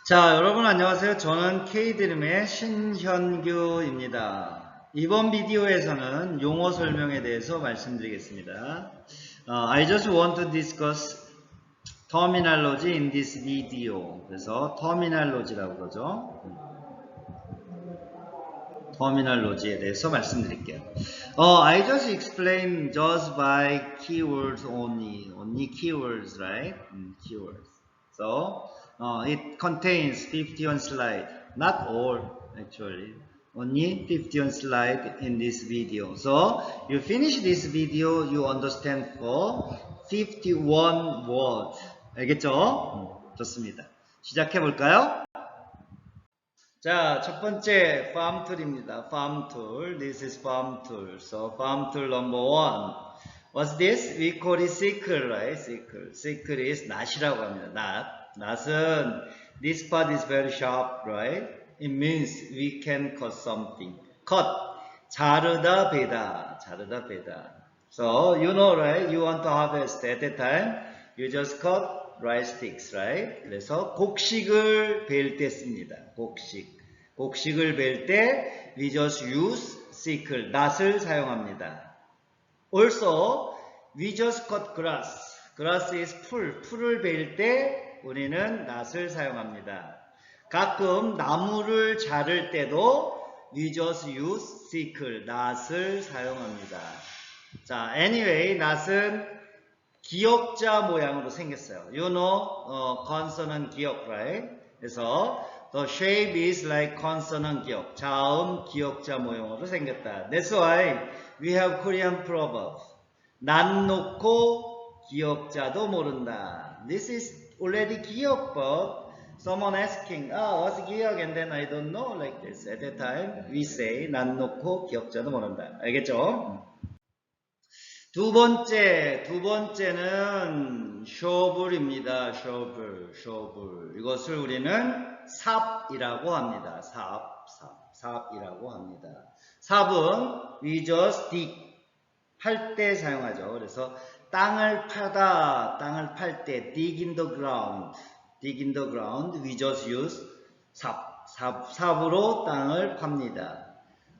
자, 여러분 안녕하세요. 저는 K드림의 신현규입니다. 이번 비디오에서는 용어 설명에 대해서 말씀드리겠습니다. I just want to discuss terminology in this video. 그래서 terminology라고 그러죠. terminology에 대해서 말씀드릴게요. I just explained just by keywords only keywords, right? Keywords. So it contains 51 slides, not all actually, only 51 slides in this video. So you finish this video, you understand for 51 words. 알겠죠? 좋습니다. 시작해 볼까요? 자, 첫 번째 farm tool입니다. farm tool. This is farm tool. So farm tool number one. What's this? We call it sickle, right? sickle. sickle is 낫이라고 합니다. 낫은 this part is very sharp, right? It means we can cut something. cut. 자르다 베다. 자르다 베다. So you know, right? You want to harvest at that time. You just cut rice sticks, right? 그래서 곡식을 벨 때 씁니다. 곡식을 벨 때 we just use sickle, 낫을 사용합니다. Also, we just cut grass. grass is 풀을 벨 때 우리는 낫을 사용합니다. 가끔 나무를 자를 때도 we just use sickle, 낫을 사용합니다. 자, anyway, 낫은 기역자 모양으로 생겼어요. You know, consonant 기역, right? 그래서 the shape is like consonant 기역. 자음 기역자 모양으로 생겼다. That's why we have Korean proverb. 난 놓고 기역자도 모른다. This is already 기역, but someone asking, what's 기역? And then I don't know, like this. At that time, we say, 난 놓고 기역자도 모른다. 알겠죠? 두 번째는 shovel입니다. shovel. 이것을 우리는 삽이라고 합니다. 삽이라고 합니다. 삽은 we just dig, 팔 때 사용하죠. 그래서 땅을 팔 때 dig in the ground, we just use 삽으로 땅을 팝니다.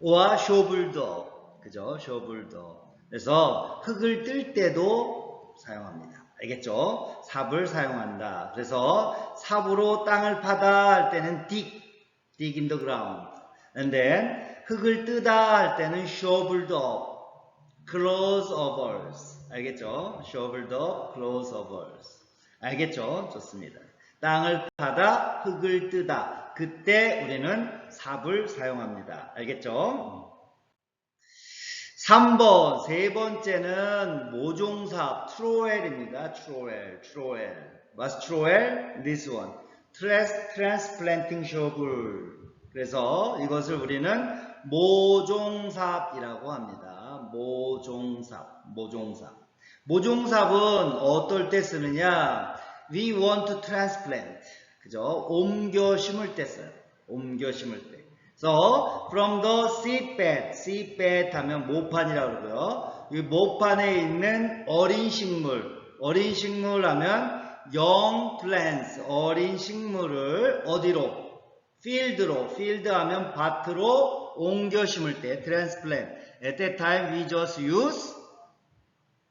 or shovel도, 그죠? shovel도. 그래서 흙을 뜰 때도 사용합니다. 알겠죠? 삽을 사용한다. 그래서 삽으로 땅을 파다 할 때는 dig in the ground. And then 흙을 뜨다 할 때는 shoveled up, close overs. 알겠죠? shoveled up, close overs. 알겠죠? 좋습니다. 땅을 파다, 흙을 뜨다. 그때 우리는 삽을 사용합니다. 알겠죠? 3번, 세 번째는 모종삽, 트로엘입니다. 트로엘. What's trowel? This one. transplanting shovel. 그래서 이것을 우리는 모종삽이라고 합니다. 모종삽은 어떨 때 쓰느냐? We want to transplant. 그죠? 옮겨 심을 때 써요. So, from the seedbed 하면 모판이라고 그러고요. 이 모판에 있는 어린 식물 하면 young plants, 어린 식물을 어디로? field 하면 밭으로 옮겨 심을 때, transplant. At that time, we just use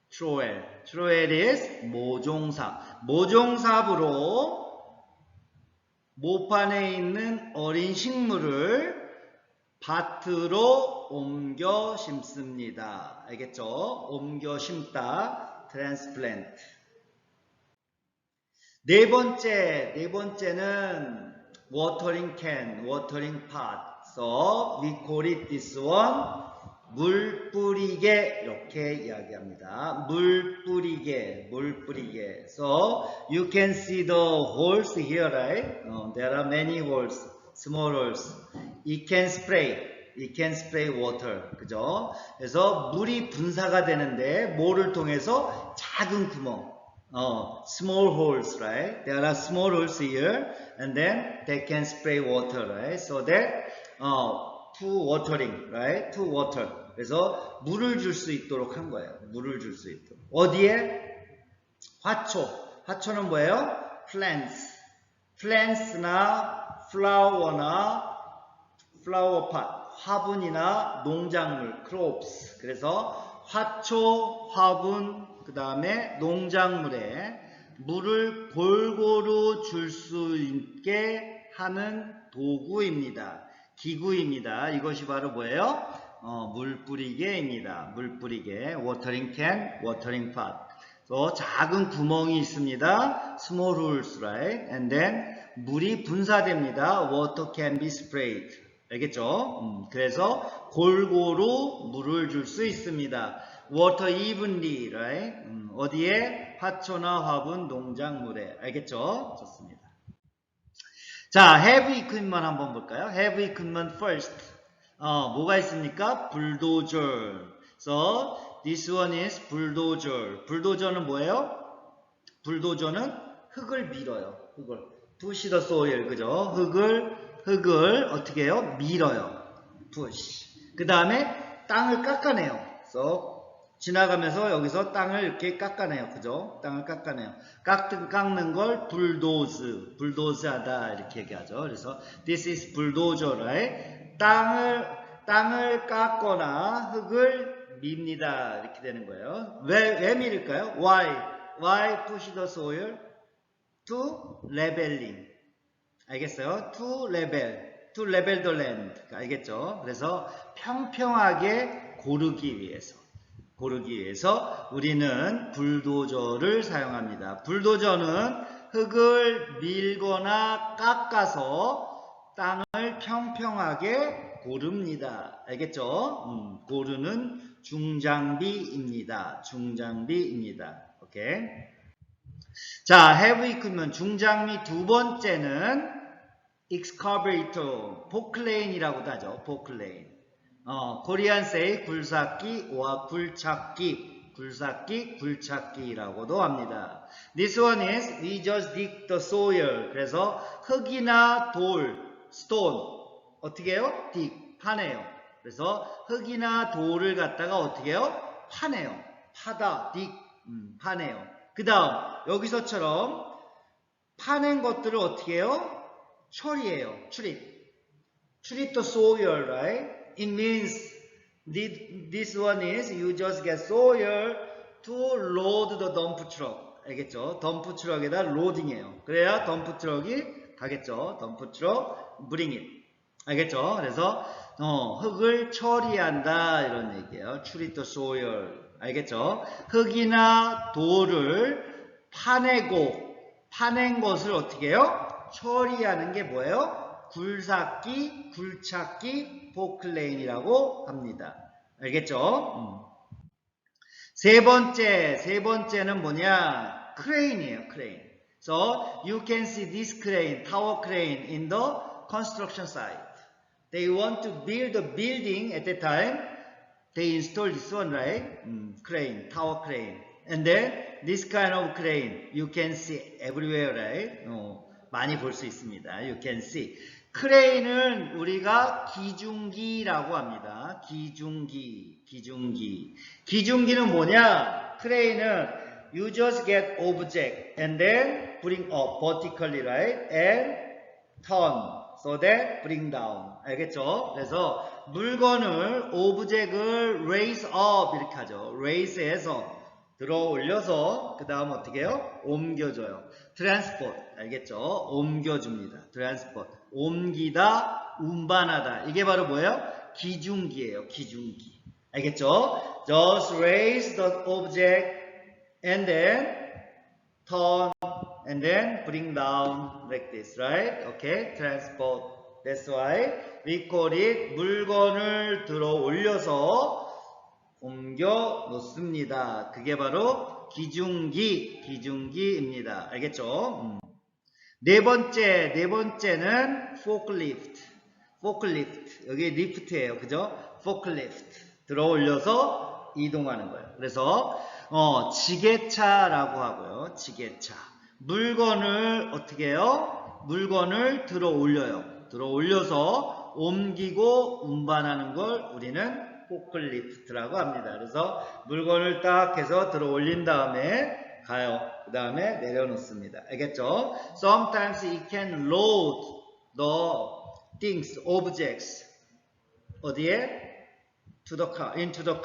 trowel. trowel is 모종삽으로 모판에 있는 어린 식물을 밭으로 옮겨 심습니다. 알겠죠? 옮겨 심다, transplant. 네 번째는 watering can, watering pot. So we call it this one 물 뿌리개 이렇게 이야기합니다. 물 뿌리개. So you can see the holes here, right? There are many holes, small holes. It can spray water. 그죠? 그래서 물이 분사가 되는데 뭐를 통해서 작은 구멍. small holes, right? There are small holes here, and then they can spray water, right? So that to watering, right? To water. 그래서 물을 줄 수 있도록 한 거예요. 어디에? 화초는 뭐예요? plants. plants나 flower나 flower pot, 화분이나 농작물, crops. 그래서 화초, 화분, 그 다음에 농작물에 물을 골고루 줄 수 있게 하는 도구입니다. 기구입니다. 이것이 바로 뭐예요? 물 뿌리개입니다. 물 뿌리개, watering can, watering pot. 작은 구멍이 있습니다. small holes, right? And then 물이 분사됩니다. water can be sprayed. 알겠죠? 그래서 골고루 물을 줄 수 있습니다. water evenly, right? 어디에? 화초나 화분, 농작물에. 알겠죠? 좋습니다. 자, have equipment 한번 볼까요? have equipment first. 뭐가 있습니까? bulldozer. So, this one is bulldozer. bulldoze는 뭐예요? bulldoze는 흙을 밀어요. 흙을. push the soil. 그죠? 흙을 어떻게 해요? 밀어요. push. 그 다음에 땅을 깎아내요. So, 지나가면서 여기서 땅을 이렇게 깎아내요. 그죠? 땅을 깎아내요. 깎는 걸 bulldoze 하다 이렇게 얘기하죠. 그래서 this is bulldozer, right? 땅을 깎거나 흙을 밉니다. 이렇게 되는 거예요. 왜 밀을까요? Why push the soil? To leveling. 알겠어요? To level the land. 알겠죠? 그래서 평평하게 고르기 위해서 우리는 불도저를 사용합니다. 불도저는 흙을 밀거나 깎아서 땅을 평평하게 고릅니다. 알겠죠? 고르는 중장비입니다. 오케이. 자, have equipment 중장비 두 번째는 excavator, 포클레인이라고도 하죠. 포클레인. 코리안 say 굴삭기 or 굴착기라고도 합니다. This one is we just dig the soil. 그래서 흙이나 돌, stone 어떻게 해요? dig, 파내요. 그래서 흙이나 돌을 갖다가 어떻게 해요? 파내요. 파다, dig, 파내요. 그 다음 여기서처럼 파낸 것들을 어떻게 해요? 처리해요. treat the soil, right? It means this one is you just get soil to load the dump truck. 알겠죠? 덤프 트럭에다 로딩해요. 그래야 덤프 트럭이 가겠죠. 덤프 트럭 bring it. 알겠죠? 그래서 흙을 처리한다 이런 얘기예요. treat the soil. 알겠죠? 흙이나 돌을 파낸 것을 어떻게 해요? 처리하는 게 뭐예요? 굴착기, 포클레인이라고 합니다. 알겠죠? 세 번째는 뭐냐? 크레인이에요, 크레인. So, you can see this crane, tower crane in the construction site. They want to build a building at that time. They install this one, right? Crane, tower crane. And then, this kind of crane, you can see everywhere, right? 많이 볼 수 있습니다. You can see. 크레인은 우리가 기중기라고 합니다. 기중기는 뭐냐? 크레인은 you just get object and then bring up vertically, right? And turn so that bring down. 알겠죠? 그래서 물건을 오브젝을 raise up 이렇게 하죠. raise해서 들어 올려서 그 다음 어떻게 해요? 옮겨줘요. transport 알겠죠? 옮겨줍니다. transport 옮기다, 운반하다 이게 바로 뭐예요? 기중기예요. 기중기 알겠죠? just raise the object and then turn and then bring down like this, right? Okay, transport. That's why we call it 물건을 들어 올려서 옮겨 놓습니다. 그게 바로 기중기입니다. 알겠죠? 네 번째는 forklift. 여기 리프트예요. 그죠? forklift. 들어 올려서 이동하는 거예요. 그래서 지게차라고 하고요. 지게차. 물건을 어떻게 해요? 물건을 들어 올려요. 들어 올려서 옮기고 운반하는 걸 우리는 포클리프트라고 합니다. 그래서 물건을 딱 해서 들어 올린 다음에 가요. 그 다음에 내려놓습니다. 알겠죠? Sometimes it can load the things, objects. 어디에? To the car, into the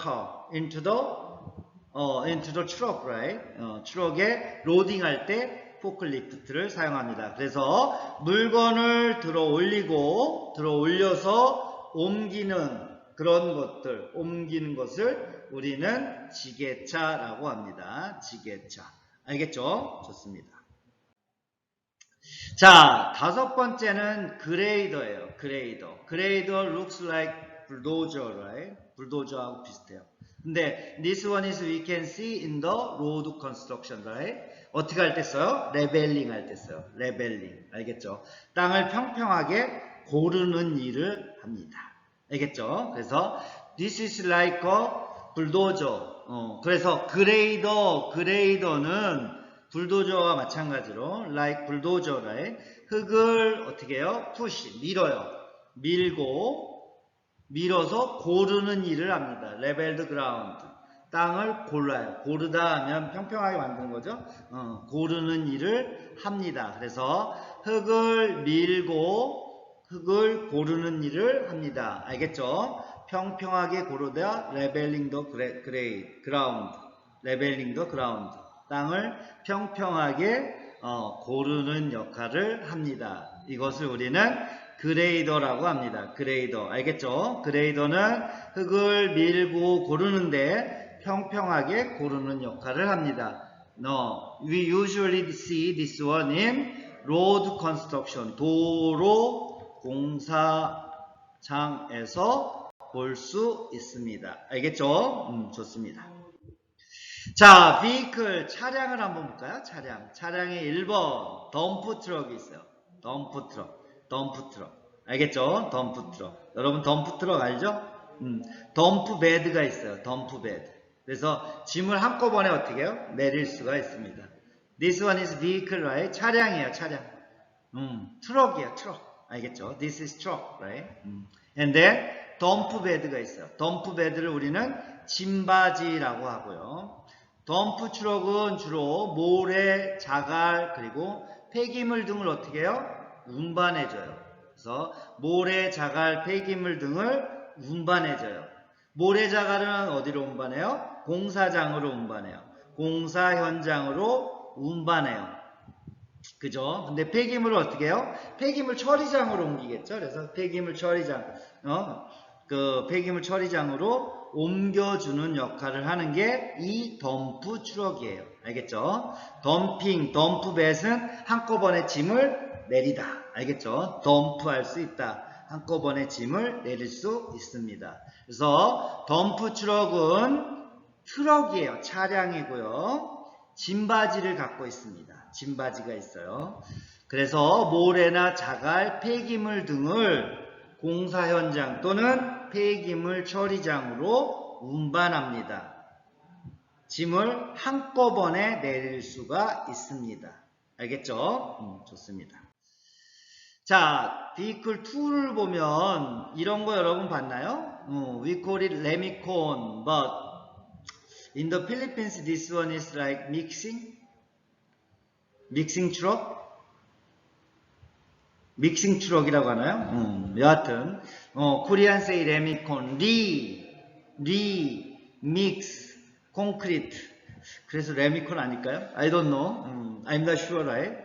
truck, right? 트럭에 로딩할 때 포클리프트를 사용합니다. 그래서 물건을 들어 올려서 옮기는 그런 것들, 옮기는 것을 우리는 지게차라고 합니다. 지게차. 알겠죠? 좋습니다. 자, 다섯 번째는 그레이더예요. 그레이더 looks like bulldozer, right? 불도저하고 비슷해요. 근데 this one is we can see in the road construction, right? 어떻게 할 때 써요? 레벨링 할 때 써요. 레벨링. 알겠죠? 땅을 평평하게 고르는 일을 합니다. 알겠죠? 그래서 this is like a bulldozer. 그래서 그레이더는 불도저와 마찬가지로 like bulldozer, right? 흙을 어떻게 해요? push, 밀어서 고르는 일을 합니다. 레벨드 그라운드. 땅을 골라요. 고르다 하면 평평하게 만드는 거죠. 고르는 일을 합니다. 그래서 흙을 고르는 일을 합니다. 알겠죠? 평평하게 고르다 레벨링 더 그라운드. 레벨링 더 그라운드. 땅을 평평하게 고르는 역할을 합니다. 이것을 우리는 그레이더라고 합니다. 그레이더. 알겠죠? 그레이더는 흙을 밀고 고르는데 평평하게 고르는 역할을 합니다. We usually see this one in road construction. 도로 공사장에서 볼 수 있습니다. 알겠죠? 좋습니다. 자, vehicle, 차량을 한번 볼까요? 차량의 1번, 덤프 트럭이 있어요. 덤프 트럭. 알겠죠? 덤프 트럭. 여러분 덤프 트럭 알죠? 덤프 베드가 있어요. 덤프 베드. 그래서 짐을 한꺼번에 어떻게 해요? 내릴 수가 있습니다. This one is vehicle, right? 차량이에요, 차량. 트럭이에요, 트럭. 알겠죠? This is truck, right? And then 덤프 베드가 있어요. 덤프 베드를 우리는 짐바지라고 하고요. 덤프 트럭은 주로 모래, 자갈, 그리고 폐기물 등을 어떻게 해요? 운반해줘요. 그래서 모래, 자갈, 폐기물 등을 운반해줘요. 모래, 자갈은 어디로 운반해요? 공사장으로 운반해요. 공사 현장으로 운반해요. 그죠? 근데 폐기물을 어떻게 해요? 폐기물 처리장으로 옮기겠죠? 그래서 폐기물 처리장, 폐기물 처리장으로 옮겨주는 역할을 하는 게 이 덤프 트럭이에요. 알겠죠? 덤프 뱃은 한꺼번에 짐을 내리다. 알겠죠? 덤프할 수 있다. 한꺼번에 짐을 내릴 수 있습니다. 그래서 덤프 트럭은 트럭이에요. 차량이고요. 짐바지를 갖고 있습니다. 짐바지가 있어요. 그래서 모래나 자갈, 폐기물 등을 공사 현장 또는 폐기물 처리장으로 운반합니다. 짐을 한꺼번에 내릴 수가 있습니다. 알겠죠? 좋습니다. 자, vehicle 2를 보면 이런 거 여러분 봤나요? We call it 레미콘, but in the Philippines this one is like mixing truck? 믹싱 트럭이라고 하나요? 여하튼 코리안 세이 레미콘, 믹스, 콘크리트. 그래서 레미콘 아닐까요? I don't know. I'm not sure, right?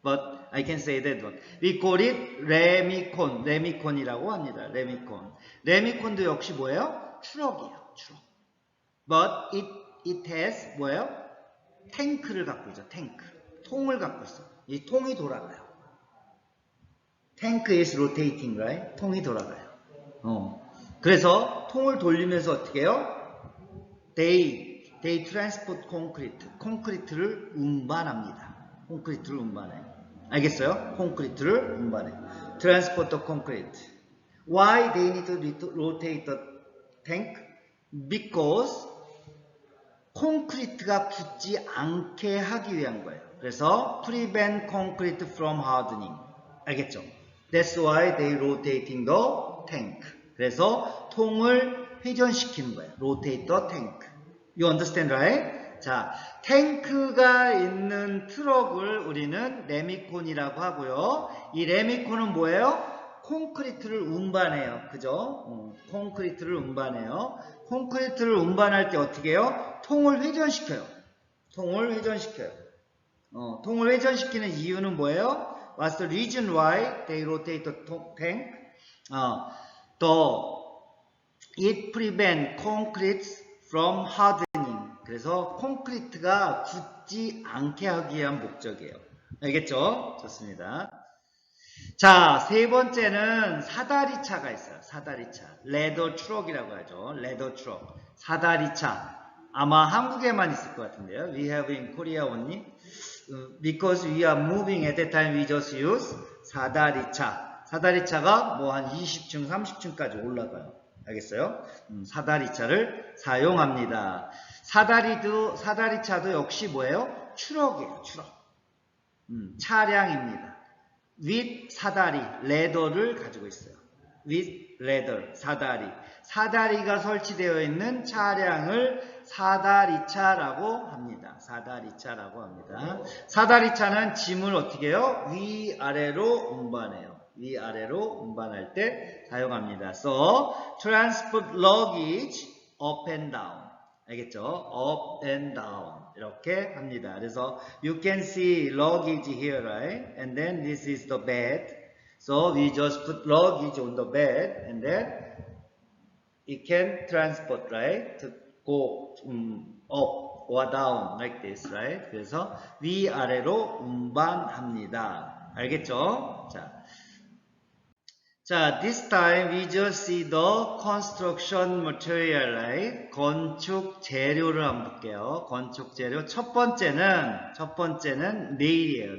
But I can say that one. We call it 레미콘이라고 합니다. 레미콘도 역시 뭐예요? 트럭이에요. 트럭. But it has 뭐예요? 탱크를 갖고 있죠. 통을 갖고 있어요. 이 통이 돌아가요. Tank is rotating, right? 통이 돌아가요. 그래서 통을 돌리면서 어떻게 해요? They transport concrete. 콘크리트를 운반합니다. 콘크리트를 운반해요. 알겠어요? 콘크리트를 운반해요. Transport the concrete. Why they need to rotate the tank? Because 콘크리트가 붙지 않게 하기 위한 거예요. 그래서 prevent concrete from hardening. 알겠죠? That's why they rotating the tank. 그래서 통을 회전시키는 거예요. Rotate the tank. You understand, right? 자, 탱크가 있는 트럭을 우리는 레미콘이라고 하고요. 이 레미콘은 뭐예요? 콘크리트를 운반해요. 그죠? 콘크리트를 운반해요. 콘크리트를 운반할 때 어떻게 해요? 통을 회전시켜요. 통을 회전시켜요. 통을 회전시키는 이유는 뭐예요? What's the reason why they rotate the tank? It prevents concrete from hardening. 그래서 콘크리트가 굳지 않게 하기 위한 목적이에요. 알겠죠? 좋습니다. 자, 세 번째는 사다리차가 있어요. 사다리차. 레더 트럭이라고 하죠. 레더 트럭. 사다리차. 아마 한국에만 있을 것 같은데요. We have in Korea only. Because we are moving at that time we just use 사다리차. 사다리차가 뭐 한 20층, 30층까지 올라가요. 알겠어요? 사다리차를 사용합니다. 사다리차도 역시 뭐예요? 트럭이에요. 트럭. 차량입니다. with 사다리, 레더를 가지고 있어요. with leather, 사다리. 사다리가 설치되어 있는 차량을 사다리차라고 합니다. 사다리차라고 합니다. 사다리차는 짐을 어떻게 해요? 위아래로 운반해요. 위아래로 운반할 때 사용합니다. So, transport luggage up and down. 알겠죠? up and down. 이렇게 합니다. 그래서 you can see luggage here, right? And then this is the bed. So we just put luggage on the bed and then it can transport, right? To go up or down like this, right? 그래서 위아래로 운반합니다. 알겠죠? 자, this time we just see the construction material, right? 건축 재료를 한번 볼게요. 건축 재료. 첫 번째는 네일이에요.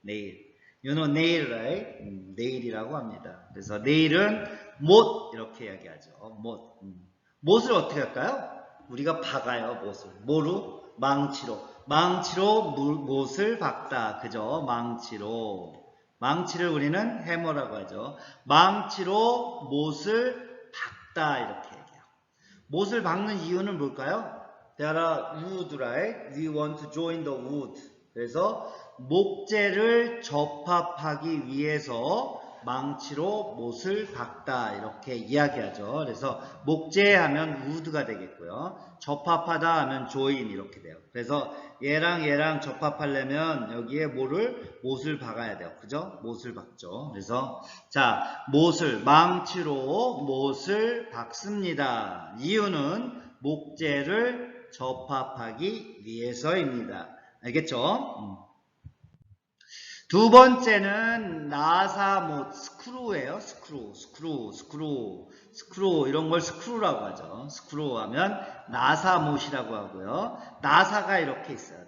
네일. You know nail, right? 네일이라고 합니다. 그래서 네일은 못 이렇게 이야기하죠. 못을 어떻게 할까요? 우리가 박아요. 못을. 뭐로? 망치로 못을 박다. 그죠? 망치를 우리는 해머라고 하죠. 망치로 못을 박다 이렇게 얘기해요. 못을 박는 이유는 뭘까요? There are wood, right? We want to join the wood. 그래서 목재를 접합하기 위해서 망치로 못을 박다 이렇게 이야기하죠. 그래서 목재 하면 wood가 되겠고요. 접합하다 하면 join 이렇게 돼요. 그래서 얘랑 접합하려면 여기에 못을 박아야 돼요. 그죠? 못을 박죠. 그래서 자, 망치로 못을 박습니다. 이유는 목재를 접합하기 위해서입니다. 알겠죠? 두 번째는 나사못, 스크루예요. 스크루 이런 걸 스크루라고 하죠. 스크루 하면 나사못이라고 하고요. 나사가 이렇게 있어요.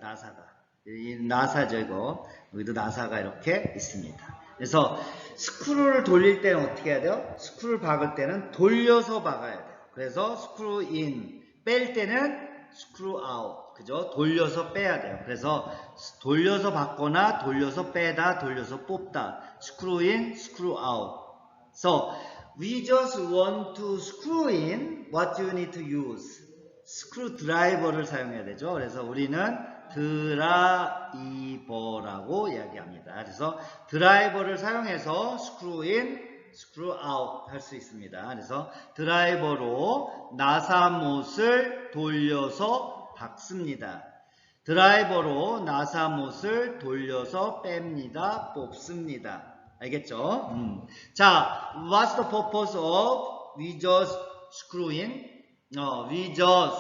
이 나사죠 이거. 여기도 나사가 이렇게 있습니다. 그래서 스크루를 돌릴 때는 어떻게 해야 돼요? 스크루를 박을 때는 돌려서 박아야 돼요. 그래서 스크루 인, 뺄 때는 스크루 아웃. 그죠? 돌려서 빼야 돼요. 그래서 돌려서 받거나 돌려서 빼다, 돌려서 뽑다. screw in, screw out. So we just want to screw in. What do you need to use? 스크루 드라이버를 사용해야 되죠. 그래서 우리는 드라이버라고 이야기합니다. 그래서 드라이버를 사용해서 screw in, screw out 할 수 있습니다. 그래서 드라이버로 나사못을 돌려서 박습니다. 드라이버로 나사못을 돌려서 뺍니다. 뽑습니다. 알겠죠? 자, what's the purpose of we just screw in? We just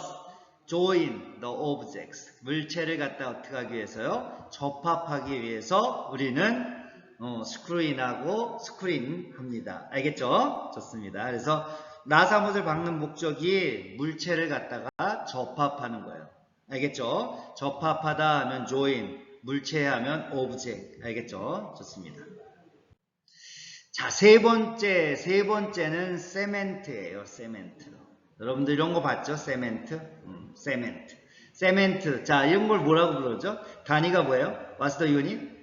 join the objects. 물체를 갖다 어떻게 하기 위해서요? 접합하기 위해서 우리는 스크루인하고 스크린 합니다. 알겠죠? 좋습니다. 그래서 나사못을 박는 목적이 물체를 갖다가 접합하는 거예요. 알겠죠? 접합하다 하면 join, 물체 하면 object. 알겠죠? 좋습니다. 자, 세 번째는 세멘트예요. 세멘트. 여러분들 이런 거 봤죠? 세멘트. 자, 이런 걸 뭐라고 부르죠? 단위가 뭐예요? What's the unit?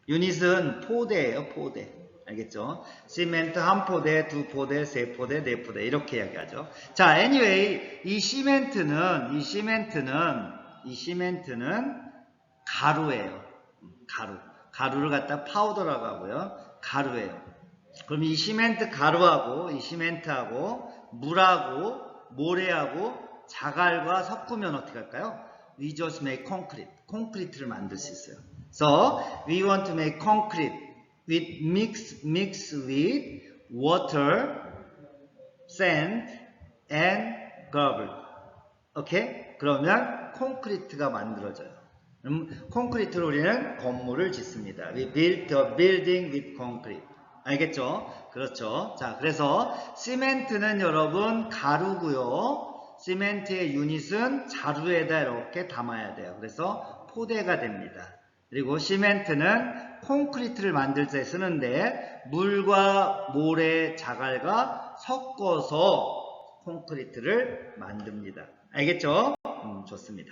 유닛은 포대예요. 포대. 알겠죠? 시멘트 한 포대, 두 포대, 세 포대, 네 포대 이렇게 이야기하죠. 자, anyway 이 시멘트는 이 시멘트는 가루예요. 가루를 갖다 파우더라고 하고요. 가루예요. 그럼 이 시멘트 가루하고 이 시멘트하고 물하고 모래하고 자갈과 섞으면 어떻게 할까요? We just make concrete. 콘크리트를 만들 수 있어요. So we want to make concrete with mix with water, sand, and gravel. 오케이? 그러면 콘크리트가 만들어져요. 콘크리트로 우리는 건물을 짓습니다. We built a building with concrete. 알겠죠? 그렇죠. 자, 그래서 시멘트는 여러분 가루고요. 시멘트의 유닛은 자루에다 이렇게 담아야 돼요. 그래서 포대가 됩니다. 그리고 시멘트는 콘크리트를 만들 때 쓰는데 물과 모래, 자갈과 섞어서 콘크리트를 만듭니다. 알겠죠? 좋습니다.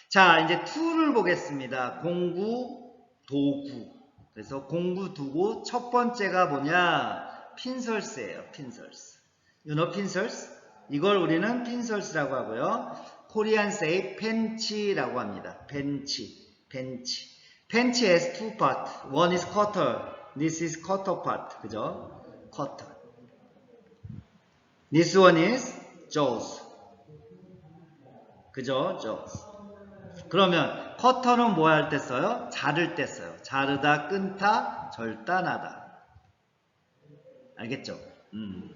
자, 이제 툴을 보겠습니다. 공구, 도구. 그래서 공구, 도구 첫 번째가 뭐냐? 핀설스예요. 핀설스. You know 핀설스? 이걸 우리는 핀설스라고 하고요. 코리안 say 펜치라고 합니다. 펜치. 펜치 has two parts. One is cutter. This is cutter part. 그죠? cutter. This one is jaws. 그죠? jaws. 그러면 커터는 뭐 할 때 써요? 자를 때 써요. 자르다, 끊다, 절단하다. 알겠죠?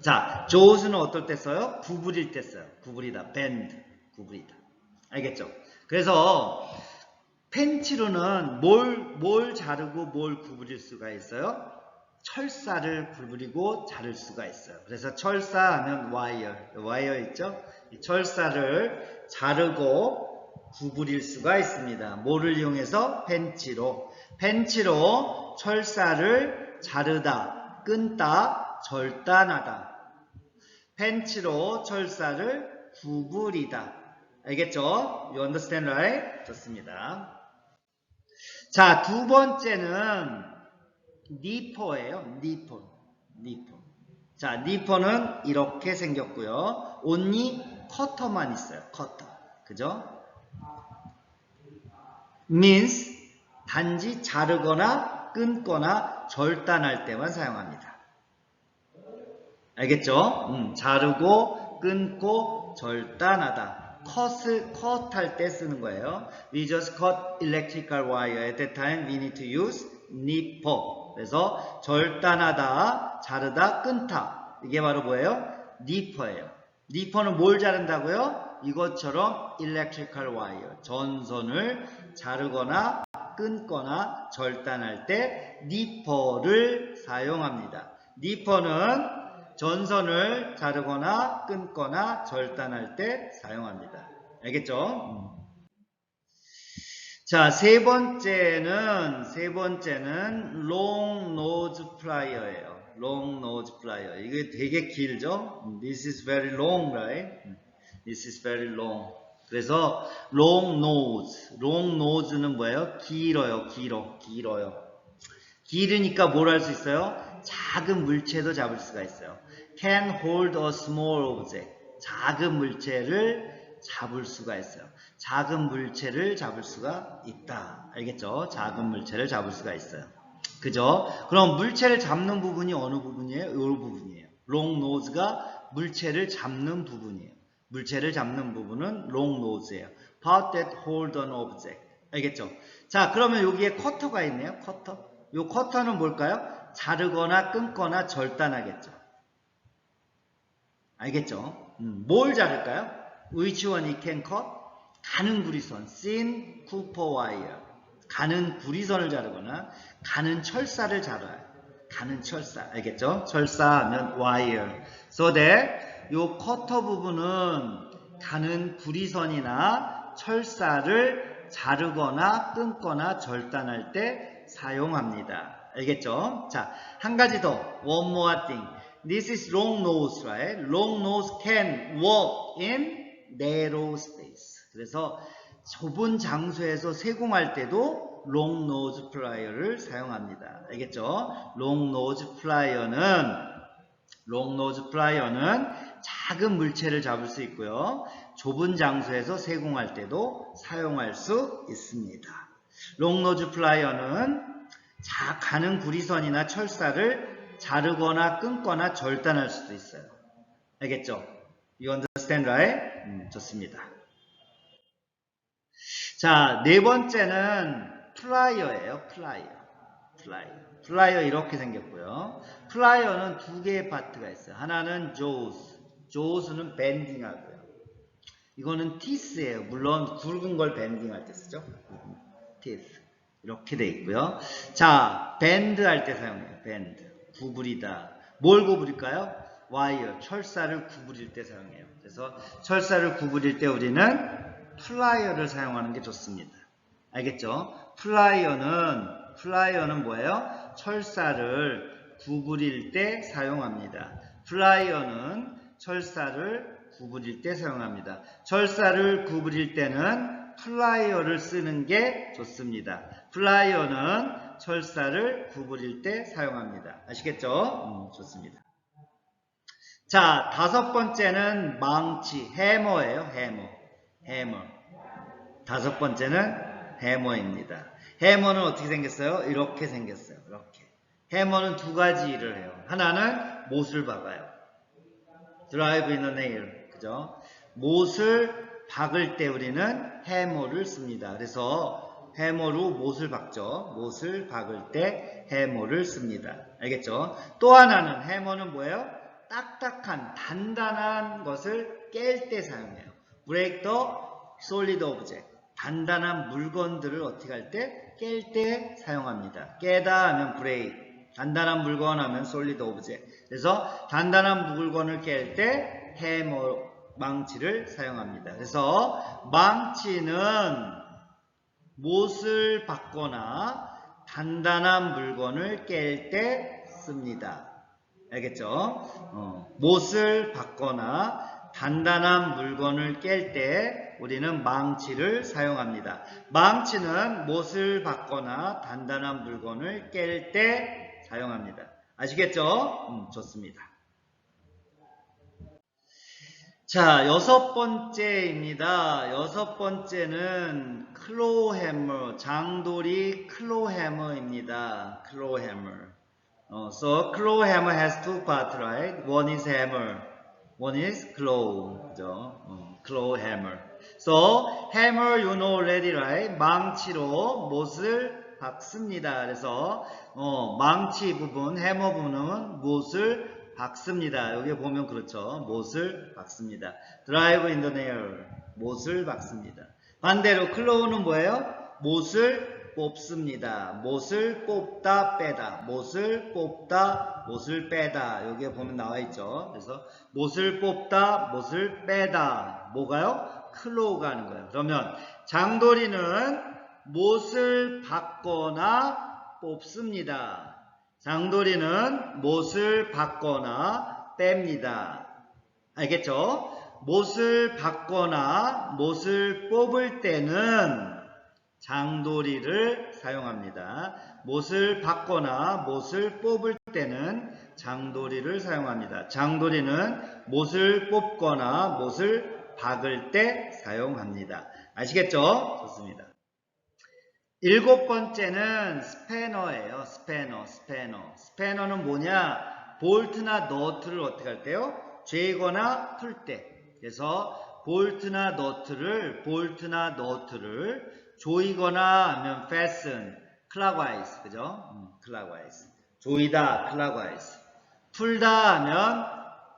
자, jaws는 어떨 때 써요? 구부릴 때 써요. 구부리다, bend, 구부리다. 알겠죠? 그래서 펜치로는 뭘 자르고 뭘 구부릴 수가 있어요? 철사를 구부리고 자를 수가 있어요. 그래서 철사하면 와이어 있죠? 이 철사를 자르고 구부릴 수가 있습니다. 뭐를 이용해서? 펜치로 철사를 자르다, 끊다, 절단하다. 펜치로 철사를 구부리다. 알겠죠? You understand, right? 좋습니다. 자, 두 번째는 니퍼예요. 니퍼. 자, 니퍼는 이렇게 생겼고요. only 커터만 있어요. 커터. 그죠? means 단지 자르거나 끊거나 절단할 때만 사용합니다. 알겠죠? 자르고 끊고 절단하다. cut 할 때 쓰는 거예요. We just cut electrical wire. At that time we need to use nipper. 그래서 절단하다, 자르다, 끊다. 이게 바로 뭐예요? nipper예요. nipper는 뭘 자른다고요? 이것처럼 electrical wire, 전선을 자르거나 끊거나 절단할 때 nipper를 사용합니다. nipper는 전선을 자르거나 끊거나 절단할 때 사용합니다. 알겠죠? 자, 세 번째는 long nose plier예요. long nose plier. 이게 되게 길죠? This is very long, right? This is very long. 그래서 long nose는 뭐예요? 길어요. 길으니까 뭘 할 수 있어요? 작은 물체도 잡을 수가 있어요. Can hold a small object. 작은 물체를 잡을 수가 있어요. 작은 물체를 잡을 수가 있다. 알겠죠? 작은 물체를 잡을 수가 있어요. 그죠? 그럼 물체를 잡는 부분이 어느 부분이에요? 이 부분이에요. long nose가 물체를 잡는 부분이에요. 물체를 잡는 부분은 long nose예요. part that hold an object. 알겠죠? 자, 그러면 여기에 커터가 있네요. 커터. 이 커터는 뭘까요? 자르거나 끊거나 절단하겠죠. 알겠죠? 뭘 자를까요? Which one it can cut? 가는 구리선, thin copper wire. 가는 구리선을 자르거나 가는 철사를 자라요. 가는 철사. 알겠죠? 철사하면 wire. So that 요 커터 부분은 가는 구리선이나 철사를 자르거나 끊거나 절단할 때 사용합니다. 알겠죠? 자, 한 가지 더. One more thing. This is long nose, right? Long nose can work in narrow space. 그래서 좁은 장소에서 세공할 때도 long nose plier를 사용합니다. 알겠죠? long nose plier는 작은 물체를 잡을 수 있고요. 좁은 장소에서 세공할 때도 사용할 수 있습니다. 롱노즈 플라이어는 가는 구리선이나 철사를 자르거나 끊거나 절단할 수도 있어요. 알겠죠? You understand, right? 좋습니다. 자, 네 번째는 플라이어예요. 플라이어 이렇게 생겼고요. 플라이어는 두 개의 파트가 있어요. 하나는 조우스는 밴딩 하고요. 이거는 티스예요. 물론 굵은 걸 밴딩 할 때 쓰죠. 티스. 이렇게 돼 있고요. 자, 밴드 할 때 사용해요. 밴드. 구부리다. 뭘 구부릴까요? 와이어, 철사를 구부릴 때 사용해요. 그래서 철사를 구부릴 때 우리는 플라이어를 사용하는 게 좋습니다. 알겠죠? 플라이어는 뭐예요? 철사를 구부릴 때 사용합니다. 플라이어는 철사를 구부릴 때 사용합니다. 철사를 구부릴 때는 플라이어를 쓰는 게 좋습니다. 플라이어는 철사를 구부릴 때 사용합니다. 아시겠죠? 좋습니다. 자, 다섯 번째는 망치, 해머예요. 해머. 다섯 번째는 해머입니다. 해머는 어떻게 생겼어요? 이렇게 생겼어요. 이렇게. 해머는 두 가지 일을 해요. 하나는 못을 박아요. drive in a nail. 그죠? 못을 박을 때 우리는 해머를 씁니다. 그래서 해머로 못을 박죠. 못을 박을 때 해머를 씁니다. 알겠죠? 또 하나는 해머는 뭐예요? 딱딱한 단단한 것을 깰 때 사용해요. break the solid object. 단단한 물건들을 어떻게 할 때? 깰 때 사용합니다. 깨다 하면 break. 단단한 물건 하면 solid object. 그래서 단단한 물건을 깰 때 해머, 망치를 사용합니다. 그래서 망치는 못을 박거나 단단한 물건을 깰 때 씁니다. 알겠죠? 못을 박거나 단단한 물건을 깰 때 우리는 망치를 사용합니다. 망치는 못을 박거나 단단한 물건을 깰 때 사용합니다. 아시겠죠? 좋습니다. 자, 여섯 번째입니다. 여섯 번째는 클로우 해머, 장돌이 클로우 해머입니다. 클로우 해머. So claw hammer has two parts, right? One is hammer, one is claw. 그죠? claw hammer. So hammer you know already, right? 망치로 못을 박습니다. 그래서 망치 부분, 해머 부분은 못을 박습니다. 여기 보면 그렇죠. 못을 박습니다. drive in the nail. 못을 박습니다. 반대로 claw는 뭐예요? 못을 뽑습니다. 못을 뽑다 빼다. 못을 뽑다, 못을 빼다. 여기에 보면 나와 있죠. 그래서 못을 뽑다, 못을 빼다. 뭐가요? 클로우가 하는 거예요. 그러면 장돌이는 못을 박거나 뽑습니다. 장돌이는 못을 박거나 뺍니다. 알겠죠? 못을 박거나 못을 뽑을 때는 장돌이를 사용합니다. 못을 박거나 못을 뽑을 때는 장돌이를 사용합니다. 장돌이는 못을 뽑거나 못을 박을 때 사용합니다. 아시겠죠? 좋습니다. 일곱 번째는 스패너예요. 스패너는 뭐냐? 볼트나 너트를 어떻게 할 때요? 죄거나 풀 때. 그래서 볼트나 너트를 조이거나 하면 fasten, clockwise, 그죠? clockwise. 조이다, clockwise. 풀다 하면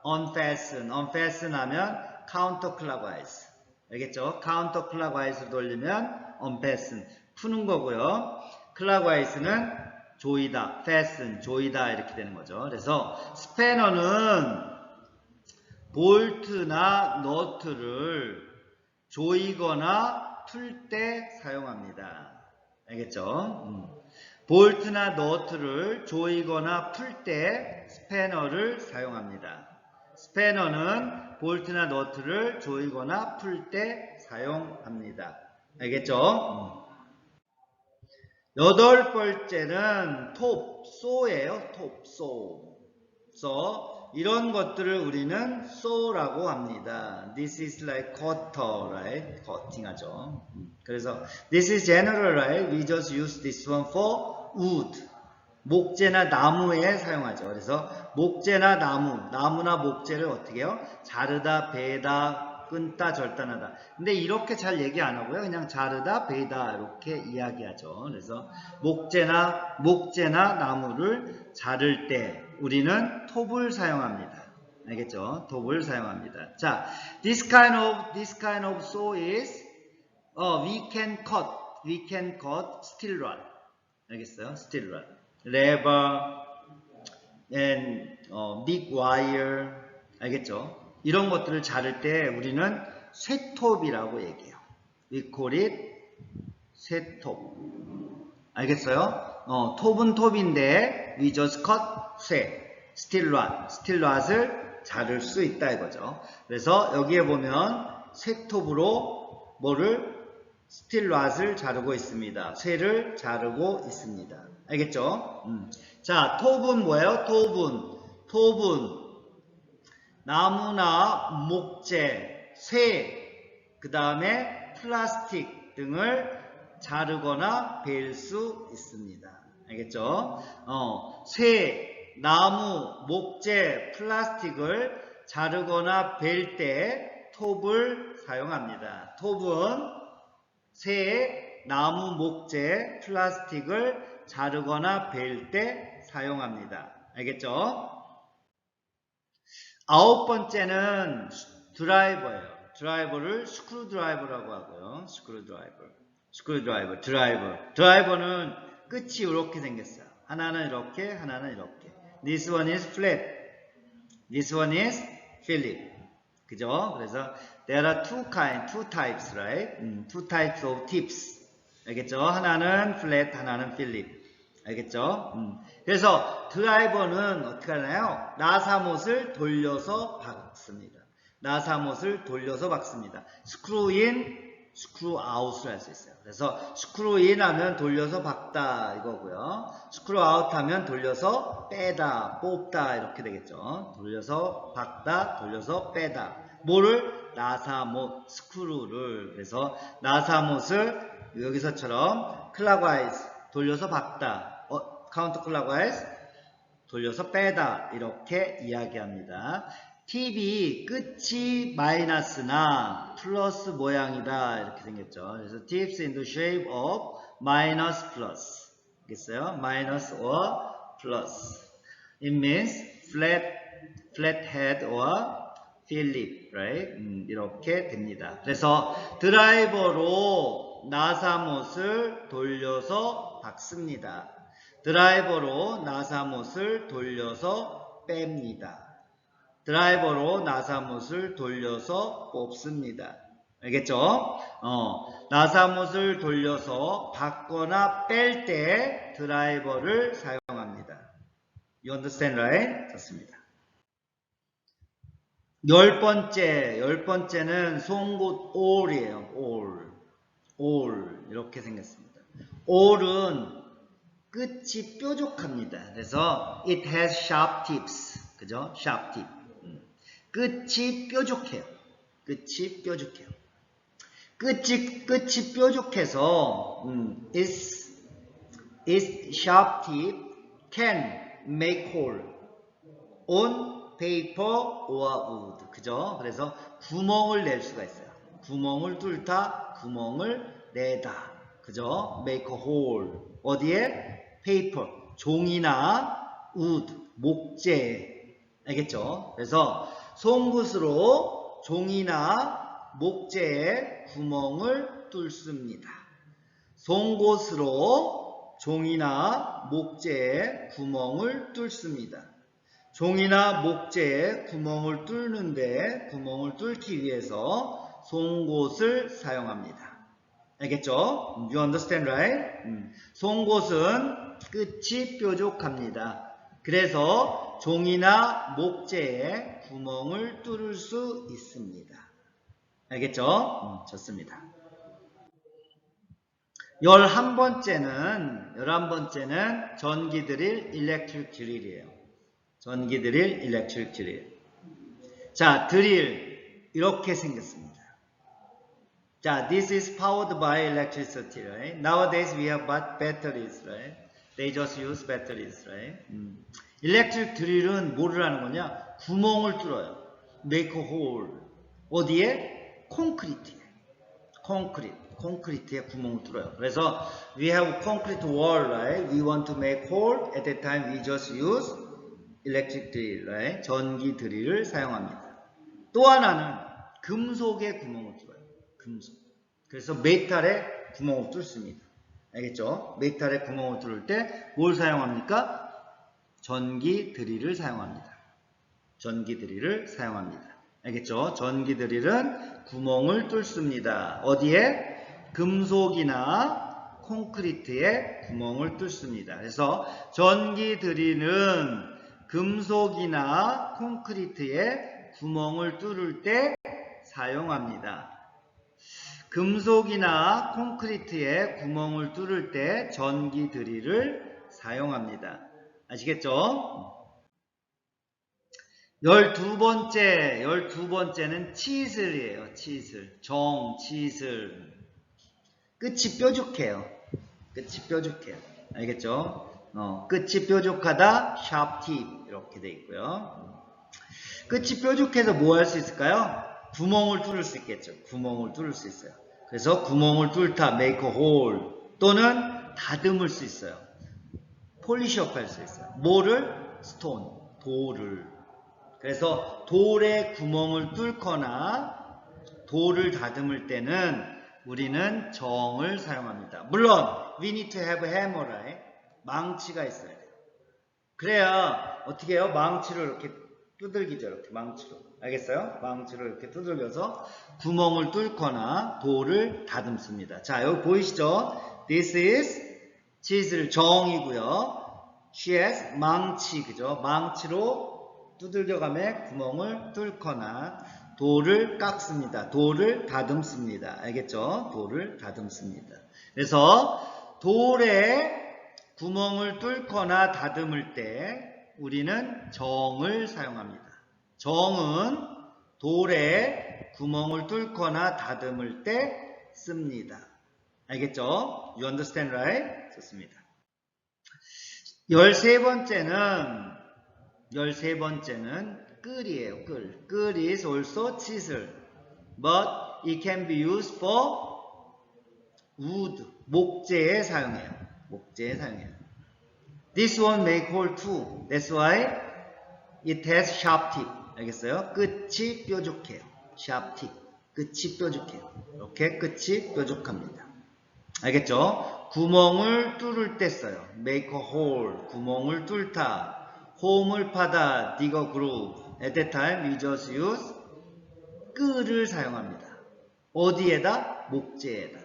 unfasten 하면 counterclockwise. 알겠죠? counterclocwise로 돌리면 unfasten, 푸는 거고요. clocwise는 조이다, fasten, 조이다 이렇게 되는 거죠. 그래서 스패너는 볼트나 너트를 조이거나 풀 때 사용합니다. 알겠죠? 볼트나 너트를 조이거나 풀 때 스패너를 사용합니다. 스패너는 볼트나 너트를 조이거나 풀 때 사용합니다. 알겠죠? 여덟 번째는 톱, 소예요. 톱, 소. 이런 것들을 우리는 saw라고 합니다. This is like cutter, right? cutting 하죠. 그래서 this is general, right? We just use this one for wood. 목재나 나무에 사용하죠. 그래서 목재나 나무나 목재를 어떻게 해요? 자르다, 베다, 끊다, 절단하다. 근데 이렇게 잘 얘기 안 하고요. 그냥 자르다, 베다 이렇게 이야기하죠. 그래서 목재나 나무를 자를 때 우리는 톱을 사용합니다. 알겠죠? 톱을 사용합니다. 자, this kind of saw is we can cut steel rod. 알겠어요? steel rod. lever and big wire. 알겠죠? 이런 것들을 자를 때 우리는 쇠톱이라고 얘기해요. We call it 쇠톱. 알겠어요? 톱은 톱인데 we just cut steel rod을 자를 수 있다 이거죠. 그래서 여기에 보면 쇠톱으로 steel rod을 자르고 있습니다. 쇠를 자르고 있습니다. 알겠죠? 자, 톱은 뭐예요? 톱은 나무나 목재, 쇠, 그 다음에 플라스틱 등을 자르거나 벨 수 있습니다. 알겠죠? 쇠, 나무, 목재, 플라스틱을 자르거나 벨 때 톱을 사용합니다. 톱은 쇠, 나무, 목재, 플라스틱을 자르거나 벨 때 사용합니다. 알겠죠? 9번째는 드라이버예요. 드라이버를 스크루드라이버라고 하고요. 드라이버는 끝이 이렇게 생겼어요. 하나는 이렇게, 하나는 이렇게. This one is flat. This one is Philip. 그죠? 그래서 there are two types, right? Two types of tips. 알겠죠? 하나는 flat, 하나는 Philip. 알겠죠? 그래서 드라이버는 어떻게 하나요? 나사못을 돌려서 박습니다. 스크루 인, 스크루 아웃을 할 수 있어요. 그래서 스크루 인 하면 돌려서 박다 이거고요. 스크루 아웃 하면 돌려서 빼다, 뽑다 이렇게 되겠죠. 돌려서 박다, 돌려서 빼다. 뭐를? 나사못, 스크루를. 그래서 나사못을 여기서처럼 클락와이즈 돌려서 박다, 카운터 클락와이즈 돌려서 빼다 이렇게 이야기합니다. 팁이 끝이 마이너스나 플러스 모양이다 이렇게 생겼죠. 그래서 tips in the shape of minus plus. 알겠어요? minus or plus. It means flat head or Philip, right? 이렇게 됩니다. 그래서 드라이버로 나사못을 돌려서 박습니다. 드라이버로 나사못을 돌려서 뺍니다. 드라이버로 나사못을 돌려서 뽑습니다. 알겠죠? 나사못을 돌려서 박거나 뺄 때 드라이버를 사용합니다. You understand, right? 좋습니다. 10번째는 송곳 all이에요. all 이렇게 생겼습니다. all은 끝이 뾰족합니다. 그래서 it has sharp tips. 그죠? sharp tip. 끝이 뾰족해요. 끝이 뾰족해서 its sharp tip can make hole on paper or wood. 그죠? 그래서 구멍을 낼 수가 있어요. 구멍을 뚫다, 구멍을 내다. 그죠? make a hole. 어디에? paper. 종이나 wood. 목재. 알겠죠? 그래서 송곳으로 종이나 목재에 구멍을 뚫습니다. 송곳으로 종이나 목재에 구멍을 뚫습니다. 종이나 목재에 구멍을 뚫는데 구멍을 뚫기 위해서 송곳을 사용합니다. 알겠죠? You understand, right? 송곳은 끝이 뾰족합니다. 그래서 종이나 목재에 구멍을 뚫을 수 있습니다. 알겠죠? 좋습니다. 11번째는 전기 드릴, 일렉트릭 드릴이에요. 전기 드릴, electric drill. 자, 드릴 이렇게 생겼습니다. 자, this is powered by electricity, right? Nowadays we have batteries, right? They just use batteries, right? electric drill은 뭐를 하는 거냐? 구멍을 뚫어요. make a hole. 어디에? 콘크리트에. 콘크리트에 구멍을 뚫어요. 그래서 we have concrete wall, right? We want to make hole. At that time we just use electric drill, right? 전기 드릴을 사용합니다. 또 하나는 금속에 구멍을 뚫어요. 금속. 그래서 메탈에 구멍을 뚫습니다. 알겠죠? 메탈에 구멍을 뚫을 때 뭘 사용합니까? 전기 드릴을 사용합니다. 전기 드릴을 사용합니다. 알겠죠? 전기 드릴은 구멍을 뚫습니다. 어디에? 금속이나 콘크리트에 구멍을 뚫습니다. 그래서 전기 드릴은 금속이나 콘크리트에 구멍을 뚫을 때 사용합니다. 금속이나 콘크리트에 구멍을 뚫을 때 전기 드릴을 사용합니다. 아시겠죠? 12번째는 치슬이에요. 치슬. 치슬. 끝이 뾰족해요. 끝이 뾰족해요. 알겠죠? 끝이 뾰족하다, sharp tip 이렇게 돼 있고요. 끝이 뾰족해서 뭐 할 수 있을까요? 구멍을 뚫을 수 있겠죠. 구멍을 뚫을 수 있어요. 그래서 구멍을 뚫다, make a hole 또는 다듬을 수 있어요. 폴리시업 할 수 있어요. 뭐를? 스톤, 돌을. 그래서 돌에 구멍을 뚫거나 돌을 다듬을 때는 우리는 정을 사용합니다. 물론 we need to have a hammer, right? 망치가 있어야 돼요. 그래야 어떻게 해요? 망치를 이렇게 두들기죠. 이렇게 망치로. 알겠어요? 망치로 이렇게 두들겨서 구멍을 뚫거나 돌을 다듬습니다. 자, 여기 보이시죠? This is chisel, 정이고요. She has 망치, 그죠? 망치로 두들겨가며 구멍을 뚫거나 돌을 깎습니다. 돌을 다듬습니다. 알겠죠? 돌을 다듬습니다. 그래서 돌에 구멍을 뚫거나 다듬을 때 우리는 정을 사용합니다. 정은 돌에 구멍을 뚫거나 다듬을 때 씁니다. 알겠죠? You understand, right? 좋습니다. 13번째는 끌이에요. 끌. 끌 is also chisel, but it can be used for wood. 목재에 사용해요. 목재에 사용해요. This one make hole too. That's why it has sharp tip. 알겠어요? 끝이 뾰족해요. sharp tip. 끝이 뾰족해요. 이렇게 끝이 뾰족합니다. 알겠죠? 구멍을 뚫을 때 써요. make a hole. 구멍을 뚫다. 홈을 파다. dig a groove. At that time we just use 끌을 사용합니다. 어디에다? 목재에다.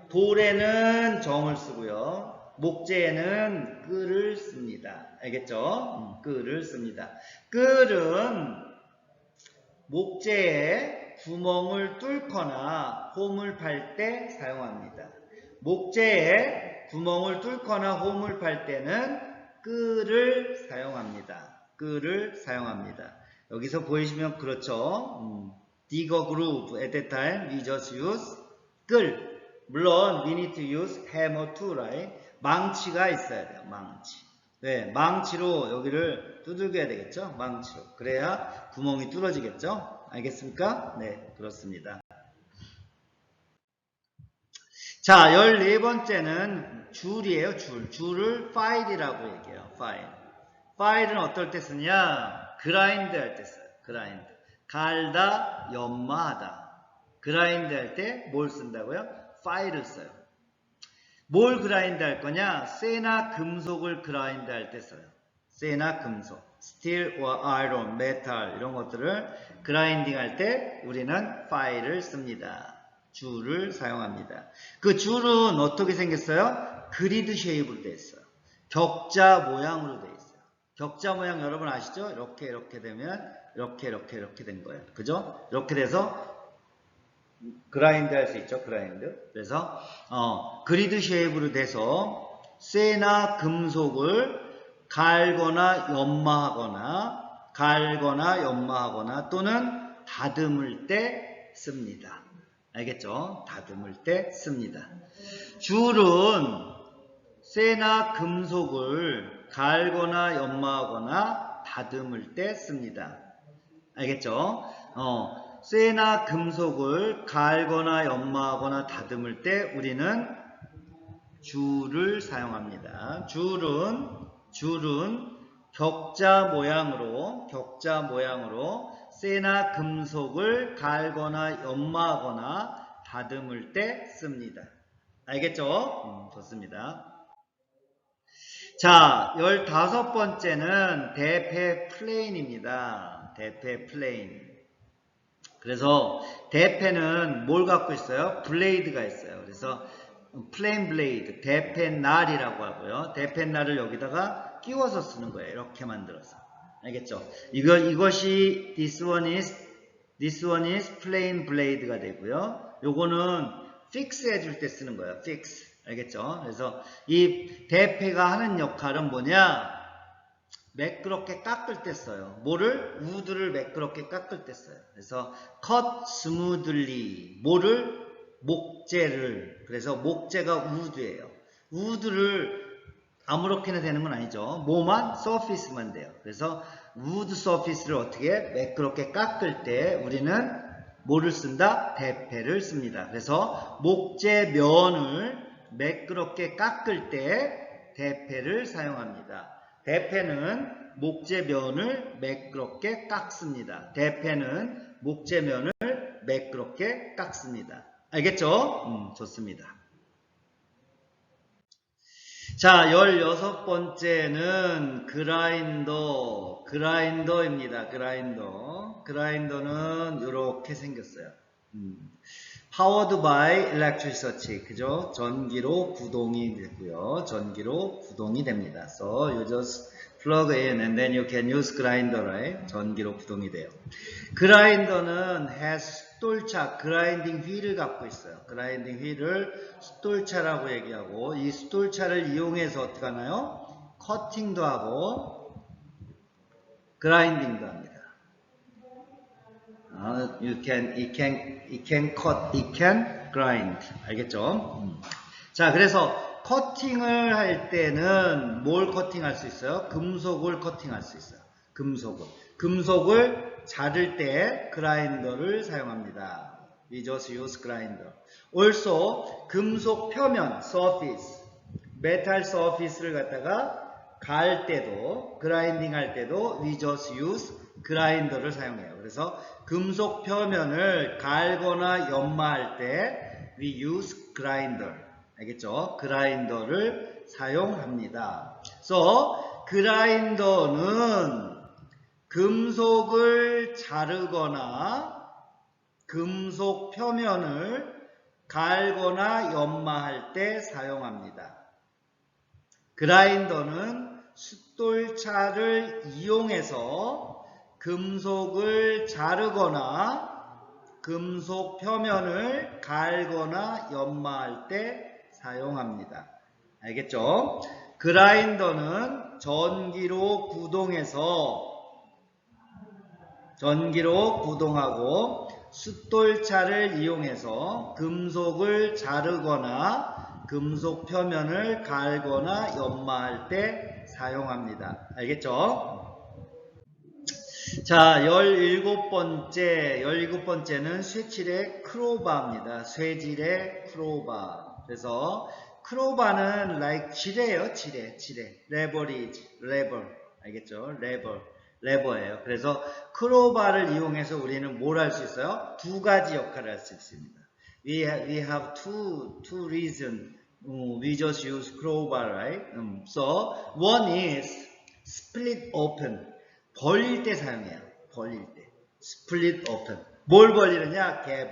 돌에는 정을 쓰고요. 목재에는 끌을 씁니다. 알겠죠? 끌을 씁니다. 끌은 목재에 구멍을 뚫거나 홈을 팔 때 사용합니다. 목재에 구멍을 뚫거나 홈을 팔 때는 끌을 사용합니다. 끌을 사용합니다. 여기서 보이시면 그렇죠. dig a groove. At that time we just use 끌. 물론 we need to use hammer too, right? 망치가 있어야 돼요. 망치. 네, 망치로 여기를 두들겨야 되겠죠? 망치로. 그래야 구멍이 뚫어지겠죠? 알겠습니까? 네, 그렇습니다. 자, 14번째는 줄이에요. 줄을 file이라고 얘기해요. file. file은 어떨 때 쓰냐? grind 할 때 써요. grind. 갈다, 연마하다. grind 할 때 뭘 쓴다고요? file을 써요. 뭘 그라인드 할 거냐? 쇠나 금속을 그라인드 할 때 써요. 쇠나 금속, steel or iron, metal 이런 것들을 그라인딩 할 때 우리는 file을 씁니다. 줄을 사용합니다. 그 줄은 어떻게 생겼어요? 그리드 쉐입으로 되어 있어요. 격자 모양으로 되어 있어요. 격자 모양 여러분 아시죠? 이렇게 되면 이렇게 된 거예요. 그죠? 이렇게 돼서 그라인드 할 수 있죠. 그라인드. 그래서 그리드 쉐입으로 돼서 쇠나 금속을 갈거나 연마하거나 또는 다듬을 때 씁니다. 알겠죠? 다듬을 때 씁니다. 줄은 쇠나 금속을 갈거나 연마하거나 다듬을 때 씁니다. 알겠죠? 쇠나 금속을 갈거나 연마하거나 다듬을 때 우리는 줄을 사용합니다. 줄은 격자 모양으로 쇠나 금속을 갈거나 연마하거나 다듬을 때 씁니다. 알겠죠? 좋습니다. 자, 15번째는 대패 플레인입니다. 대패 플레인. 그래서 대패는 뭘 갖고 있어요? 블레이드가 있어요. 그래서 플레인 블레이드, 대패날이라고 하고요. 대패날을 여기다가 끼워서 쓰는 거예요. 이렇게 만들어서. 알겠죠? 이것이 this one is plain blade가 되고요. 요거는 fix 해줄 때 쓰는 거예요. fix. 알겠죠? 그래서 이 대패가 하는 역할은 뭐냐? 매끄럽게 깎을 때 써요. 뭐를? 우드를 매끄럽게 깎을 때 써요. 그래서 cut smoothly. 뭐를? 목재를. 그래서 목재가 우드예요. 우드를 아무렇게나 되는 건 아니죠. 뭐만? surface만 돼요. 그래서 우드 surface를 어떻게 매끄럽게 깎을 때 우리는 뭐를 쓴다? 대패를 씁니다. 그래서 목재 면을 매끄럽게 깎을 때 대패를 사용합니다. 대패는 목재면을 매끄럽게 깎습니다. 대패는 목재면을 매끄럽게 깎습니다. 알겠죠? 좋습니다. 자, 16번째는 그라인더입니다. 그라인더는 이렇게 생겼어요. Powered by electricity. 그죠? 전기로 구동이 되고요. 전기로 구동이 됩니다. So you just plug in and then you can use grinder, right? 전기로 구동이 돼요. 그라인더는 has 숫돌차, 그라인딩 휠을 갖고 있어요. 그라인딩 휠을 숫돌차라고 얘기하고 이 숫돌차를 이용해서 어떻게 하나요? 커팅도 하고 그라인딩도 합니다. it can cut, it can grind. 알겠죠? 자, 그래서 커팅을 할 때는 뭘 커팅할 수 있어요? 금속을 커팅할 수 있어요. 금속을 자를 때 그라인더를 사용합니다. We just use grinder. Also, 금속 표면, surface, metal surface를 갖다가 갈 때도, 그라인딩 할 때도 we just use 그라인더를 사용해요. 그래서 금속 표면을 갈거나 연마할 때 we use grinder. 알겠죠? 그라인더를 사용합니다. So, 그라인더는 금속을 자르거나 금속 표면을 갈거나 연마할 때 사용합니다. 그라인더는 숫돌차를 이용해서 금속을 자르거나 금속 표면을 갈거나 연마할 때 사용합니다. 알겠죠? 그라인더는 전기로 구동하고 숫돌차를 이용해서 금속을 자르거나 금속 표면을 갈거나 연마할 때 사용합니다. 알겠죠? 자, 17번째는 쇠질의 크로바입니다. 쇠질의 크로바. 그래서 크로바는 like 지뢰예요. 지뢰. 레버. 알겠죠? 레버예요. 그래서 크로바를 이용해서 우리는 뭘 할 수 있어요? 두 가지 역할을 할 수 있습니다. We have two reasons. We just use crowbar, right? So one is split open. 벌릴 때 사용해요. 벌릴 때. split open. 뭘 벌리느냐? gap.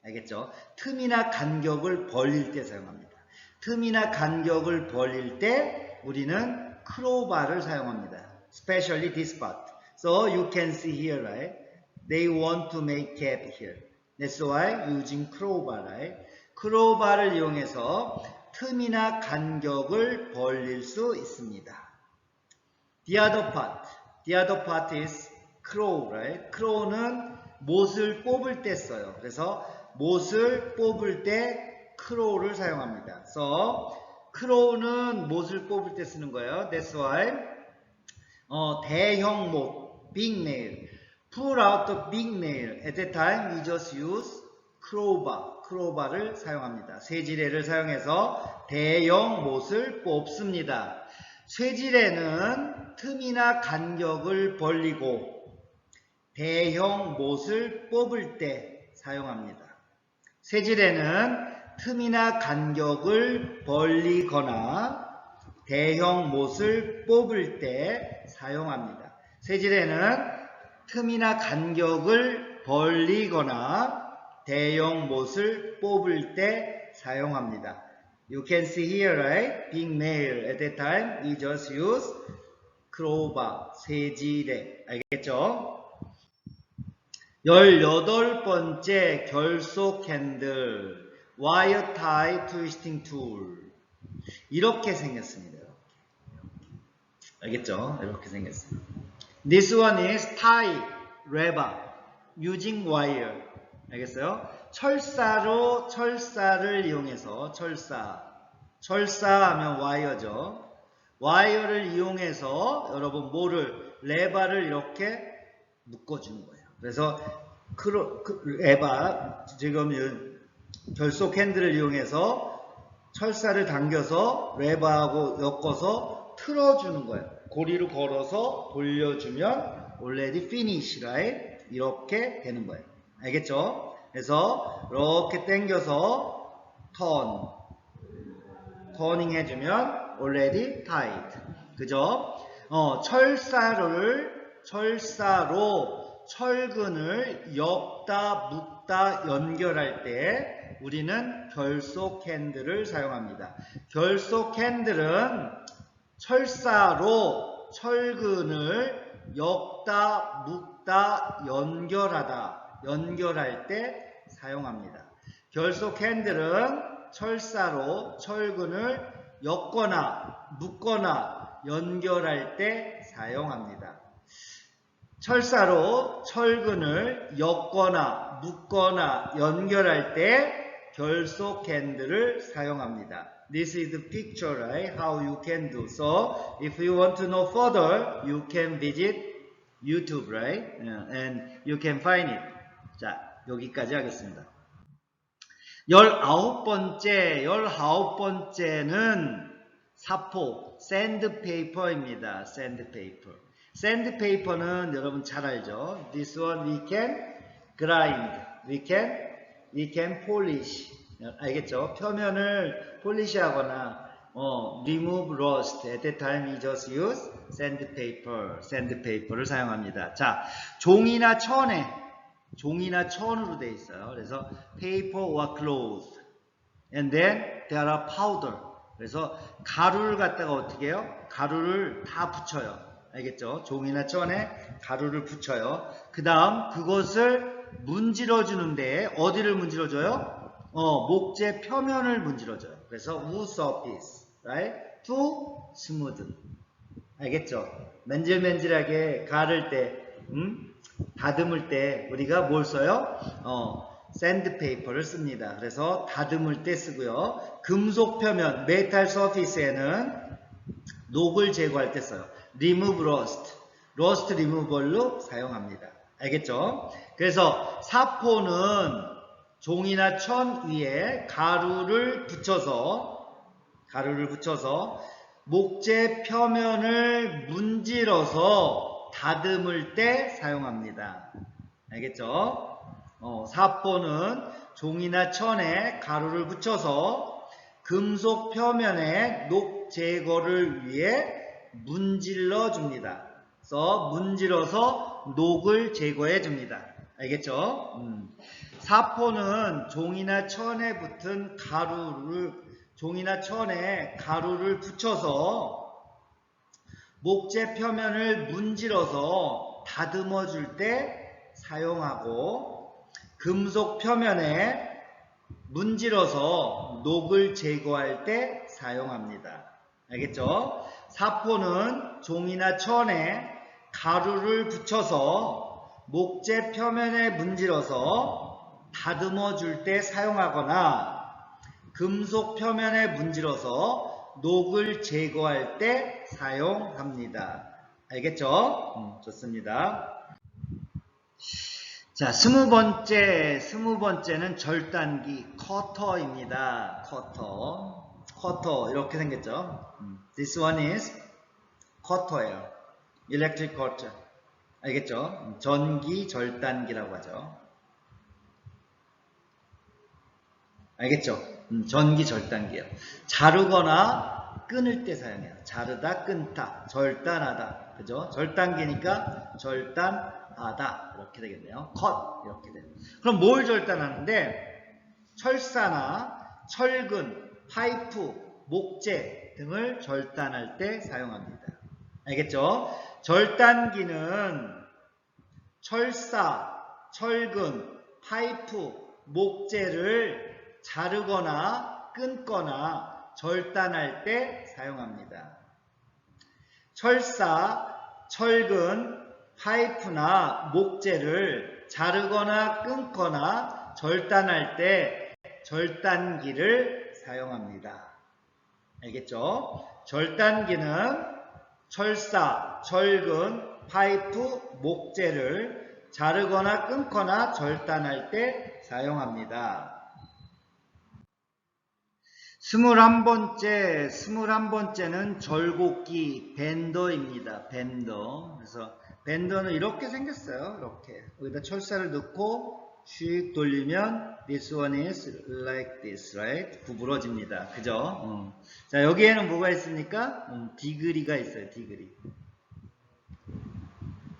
알겠죠? 틈이나 간격을 벌릴 때 사용합니다. 틈이나 간격을 벌릴 때 우리는 크로바를 사용합니다. Especially this part. So you can see here, right? They want to make gap here. That's why using crowbar, right? 크로바를 이용해서 틈이나 간격을 벌릴 수 있습니다. The other part. The other part is crow, right? crow는 못을 뽑을 때 써요. 그래서 못을 뽑을 때 crow를 사용합니다. So, crow는 못을 뽑을 때 쓰는 거예요. That's why 대형 못, big nail. Pull out the big nail. At that time, we just use crowbar. crowbar를 사용합니다. 쇠지뢰를 사용해서 대형 못을 뽑습니다. 쇠지뢰는 틈이나 간격을 벌리고 대형 못을 뽑을 때 사용합니다. 쇠지뢰는 틈이나 간격을 벌리거나 대형 못을 뽑을 때 사용합니다. 쇠지뢰는 틈이나 간격을 벌리거나 대형 못을 뽑을 때 사용합니다. You can see here, right? Big nail. At that time, we just use crowbar, 쇠지뢰. 알겠죠? 18번째 결속 핸들, wire tie twisting tool. 이렇게 생겼습니다. 알겠죠? 이렇게 생겼어요. This one is tie lever using wire. 알겠어요? 철사를 이용해서 철사하면 와이어죠. 와이어를 이용해서 여러분 뭐를 레바를 이렇게 묶어주는 거예요. 그래서 레바 지금 결속 핸들을 이용해서 철사를 당겨서 레바하고 엮어서 틀어주는 거예요. 고리로 걸어서 돌려주면 already finish, right? 이렇게 되는 거예요. 알겠죠? 그래서 이렇게 당겨서 터닝 해주면 already tied. 그죠? 철사로 철근을 엮다, 묶다, 연결할 때 우리는 결속 핸들을 사용합니다. 결속 핸들은 철사로 철근을 엮다, 묶다, 연결할 때 사용합니다. 결속 핸들은 철사로 철근을 엮거나 묶거나 연결할 때 사용합니다. 철사로 철근을 엮거나 묶거나 연결할 때 결속 핸들을 사용합니다. This is the picture, right? How you can do. So, if you want to know further, you can visit YouTube, right? And you can find it. 자, 여기까지 하겠습니다. 19번째는 사포, 샌드페이퍼입니다. 샌드페이퍼는 여러분 잘 알죠? This one we can grind, we can polish. 알겠죠? 표면을 폴리시하거나 remove rust. At that time we just use sandpaper를 사용합니다. 자, 종이나 천으로 되어 있어요. 그래서 paper or cloth. And then there are powder. 그래서 가루를 갖다가 어떻게 해요? 가루를 다 붙여요. 알겠죠? 종이나 천에 가루를 붙여요. 그 다음 그것을 문질러 주는데 어디를 문질러줘요? 목재 표면을 문질러줘요. 그래서 wood surface, right? to smooth. 알겠죠? 맨질맨질하게 가를 때, 다듬을 때 우리가 뭘 써요? 샌드페이퍼를 씁니다. 그래서 다듬을 때 쓰고요. 금속 표면, 메탈 서피스에는 녹을 제거할 때 써요. remove rust, rust removal로 사용합니다. 알겠죠? 그래서 사포는 종이나 천 위에 가루를 붙여서 목재 표면을 문질러서 다듬을 때 사용합니다. 알겠죠? 사포는 종이나 천에 가루를 붙여서 금속 표면에 녹 제거를 위해 문질러 줍니다. 그래서 문질러서 녹을 제거해 줍니다. 알겠죠? 사포는 종이나 천에 붙은 종이나 천에 가루를 붙여서 목재 표면을 문질러서 다듬어 줄 때 사용하고 금속 표면에 문질러서 녹을 제거할 때 사용합니다. 알겠죠? 사포는 종이나 천에 가루를 붙여서 목재 표면에 문질러서 다듬어 줄 때 사용하거나 금속 표면에 문질러서 녹을 제거할 때 사용합니다. 알겠죠? 좋습니다. 자, 20번째는 절단기 커터입니다. 커터 이렇게 생겼죠. This one is cutter예요. Electric cutter. 알겠죠? 전기 절단기라고 하죠. 알겠죠? 전기 절단기예요. 자르거나 끊을 때 사용해요. 자르다, 끊다, 절단하다. 그죠? 절단기니까 절단하다. 이렇게 되겠네요. 컷. 이렇게 돼요. 그럼 뭘 절단하는데? 철사나 철근, 파이프, 목재 등을 절단할 때 사용합니다. 알겠죠? 절단기는 철사, 철근, 파이프, 목재를 자르거나 끊거나 절단할 때 사용합니다. 철사, 철근, 파이프나 목재를 자르거나 끊거나 절단할 때 절단기를 사용합니다. 알겠죠? 절단기는 철사, 철근, 파이프, 목재를 자르거나 끊거나 절단할 때 사용합니다. 21번째는 절곡기 벤더입니다. 벤더. 그래서 벤더는 이렇게 생겼어요. 이렇게. 여기다 철사를 넣고 슉 돌리면 this one is like this, right? 구부러집니다. 그죠? 자, 여기에는 뭐가 있습니까? 디그리가 있어요.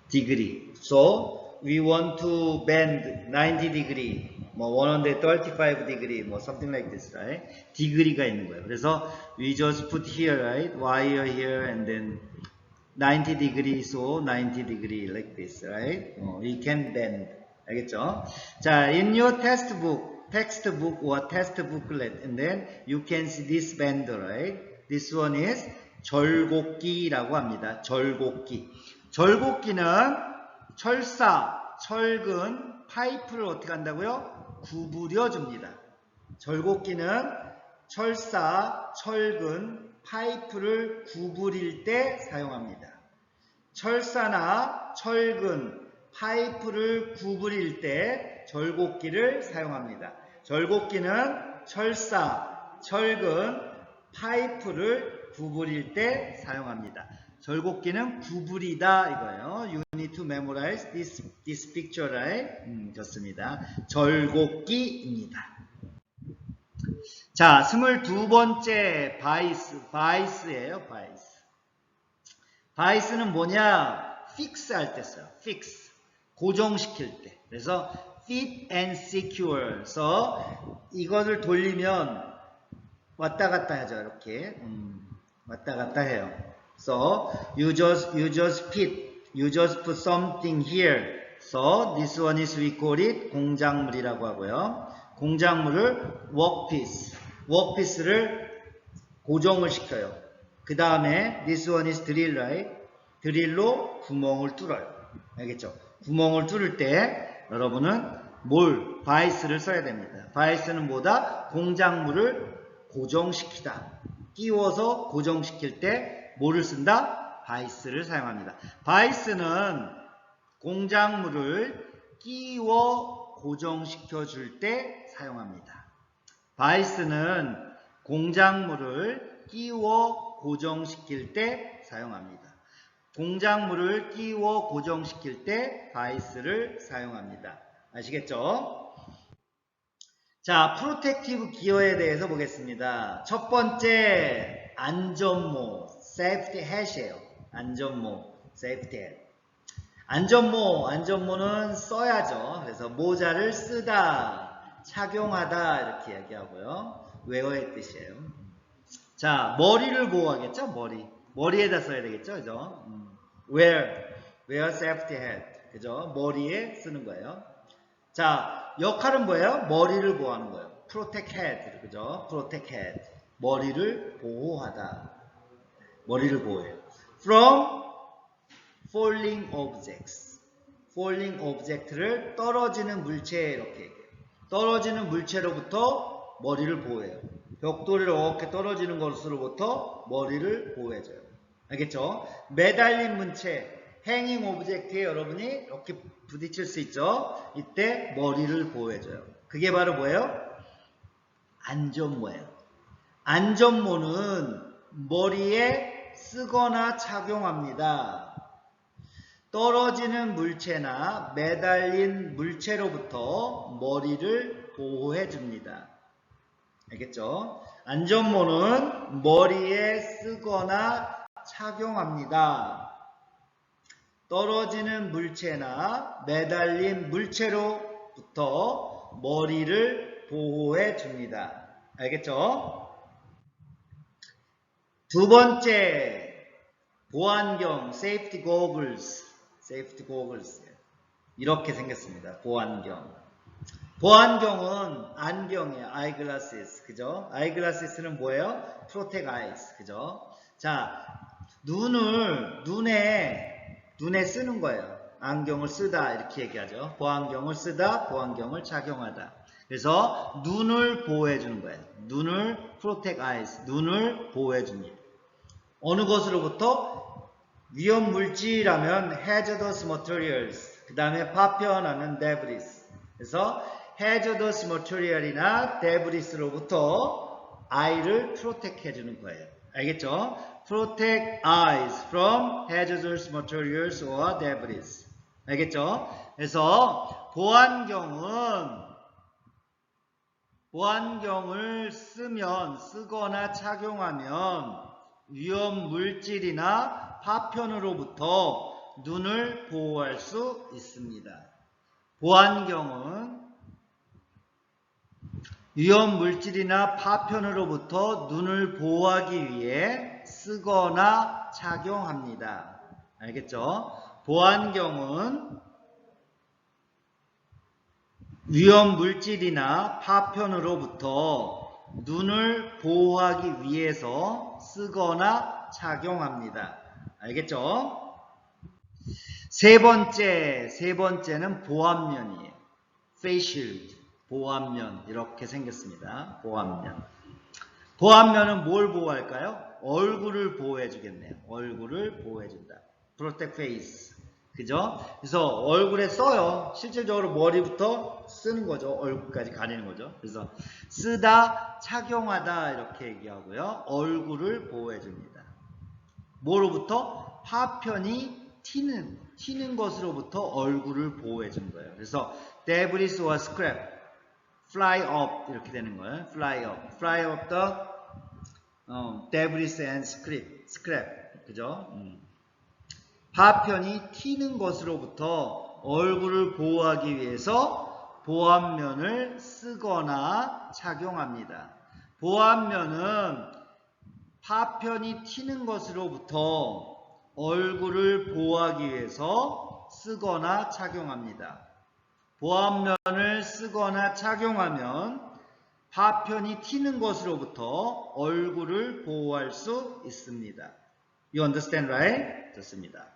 디그리. So, we want to bend 90 degree. 뭐 135 degree, 뭐 something like this, right? 디그리가 있는 거예요. 그래서 we just put here, right? Wire here and then 90 degree, so 90 degree like this, right? We can bend. 알겠죠? 자, in your textbook or test booklet, and then you can see this bender, right? This one is 절곡기라고 합니다. 절곡기. 절곡기는 철사, 철근, 파이프를 어떻게 한다고요? 구부려 줍니다. 절곡기는 철사, 철근, 파이프를 구부릴 때 사용합니다. 철사나 철근, 파이프를 구부릴 때 절곡기를 사용합니다. 절곡기는 철사, 철근, 파이프를 구부릴 때 사용합니다. 절곡기는 구부리다 이거예요. You need to memorize this picture, right? 좋습니다. 절곡기입니다. 자, 22번째 바이스예요. 바이스는 뭐냐? fix 할 때 써요. fix. 고정시킬 때. 그래서 fit and secure. 그래서 이것을 돌리면 왔다 갔다 하죠. 이렇게. 왔다 갔다 해요. So you just put something here. So this one is we call it 공작물이라고 하고요. 공작물을 workpiece를 고정을 시켜요. 그 다음에 this one is drill, right? 드릴로 구멍을 뚫어요. 알겠죠? 구멍을 뚫을 때 여러분은 바이스를 써야 됩니다. 바이스는 뭐다? 공작물을 고정시키다. 끼워서 고정시킬 때 뭐를 쓴다? 바이스를 사용합니다. 바이스는 공작물을 끼워 고정시켜 줄 때 사용합니다. 바이스는 공작물을 끼워 고정시킬 때 사용합니다. 공작물을 끼워 고정시킬 때 바이스를 사용합니다. 아시겠죠? 자, 프로텍티브 기어에 대해서 보겠습니다. 첫 번째, 안전모, 세이프티 햇이에요. 안전모, 세이프티 햇. 안전모는 써야죠. 그래서 모자를 쓰다, 착용하다 이렇게 얘기하고요. 웨어의 뜻이에요. 자, 머리를 보호하겠죠? 머리에다 써야 되겠죠? 그죠? wear safety hat. 그죠? 머리에 쓰는 거예요. 자, 역할은 뭐예요? 머리를 보호하는 거예요. protect head. 그죠? protect head. 머리를 보호하다. 머리를 보호해요. From falling objects. falling object를 떨어지는 물체 이렇게 얘기해요. 떨어지는 물체로부터 머리를 보호해요. 벽돌이를 이렇게 떨어지는 것으로부터 머리를 보호해줘요. 알겠죠? 매달린 물체, 행잉 오브젝트에 여러분이 이렇게 부딪힐 수 있죠? 이때 머리를 보호해줘요. 그게 바로 뭐예요? 안전모예요. 안전모는 머리에 쓰거나 착용합니다. 떨어지는 물체나 매달린 물체로부터 머리를 보호해줍니다. 알겠죠? 안전모는 머리에 쓰거나 착용합니다. 떨어지는 물체나 매달린 물체로부터 머리를 보호해줍니다. 알겠죠? 두 번째, 보안경, safety goggles. safety goggles. 이렇게 생겼습니다. 보안경. 보안경은 안경이에요. eyeglasses. 그죠? eyeglasses는 뭐예요? protect eyes. 그죠? 자, 눈에 쓰는 거예요. 안경을 쓰다 이렇게 얘기하죠. 보안경을 쓰다, 보안경을 착용하다. 그래서 눈을 보호해 주는 거예요. 눈을 protect eyes, 눈을 보호해 줍니다. 어느 것으로부터? 위험 물질이라면 hazardous materials, 그 다음에 파편하면 debris. 그래서 hazardous material이나 debris로부터 eye를 protect 해주는 거예요. 알겠죠? Protect eyes from hazardous materials or debris. 알겠죠? 그래서 보안경을 쓰거나 착용하면 위험 물질이나 파편으로부터 눈을 보호할 수 있습니다. 보안경은 위험 물질이나 파편으로부터 눈을 보호하기 위해 쓰거나 착용합니다. 알겠죠? 보안경은 위험 물질이나 파편으로부터 눈을 보호하기 위해서 쓰거나 착용합니다. 알겠죠? 세 번째는 보안면이에요. face shield, 보안면 이렇게 생겼습니다. 보안면은 뭘 보호할까요? 얼굴을 보호해 주겠네요. 얼굴을 보호해 준다. protect face. 그죠? 그래서 얼굴에 써요. 실질적으로 머리부터 쓰는 거죠. 얼굴까지 가리는 거죠. 그래서 쓰다, 착용하다 이렇게 얘기하고요. 얼굴을 보호해 줍니다. 뭐로부터? 파편이 튀는 것으로부터 얼굴을 보호해 준 거예요. 그래서 debris와 scrap, fly up 이렇게 되는 거예요. fly up the debris and scrap. 그죠? 파편이 튀는 것으로부터 얼굴을 보호하기 위해서 보안면을 쓰거나 착용합니다. 보안면은 파편이 튀는 것으로부터 얼굴을 보호하기 위해서 쓰거나 착용합니다. 보안면을 쓰거나 착용하면 파편이 튀는 것으로부터 얼굴을 보호할 수 있습니다. You understand, right? 좋습니다.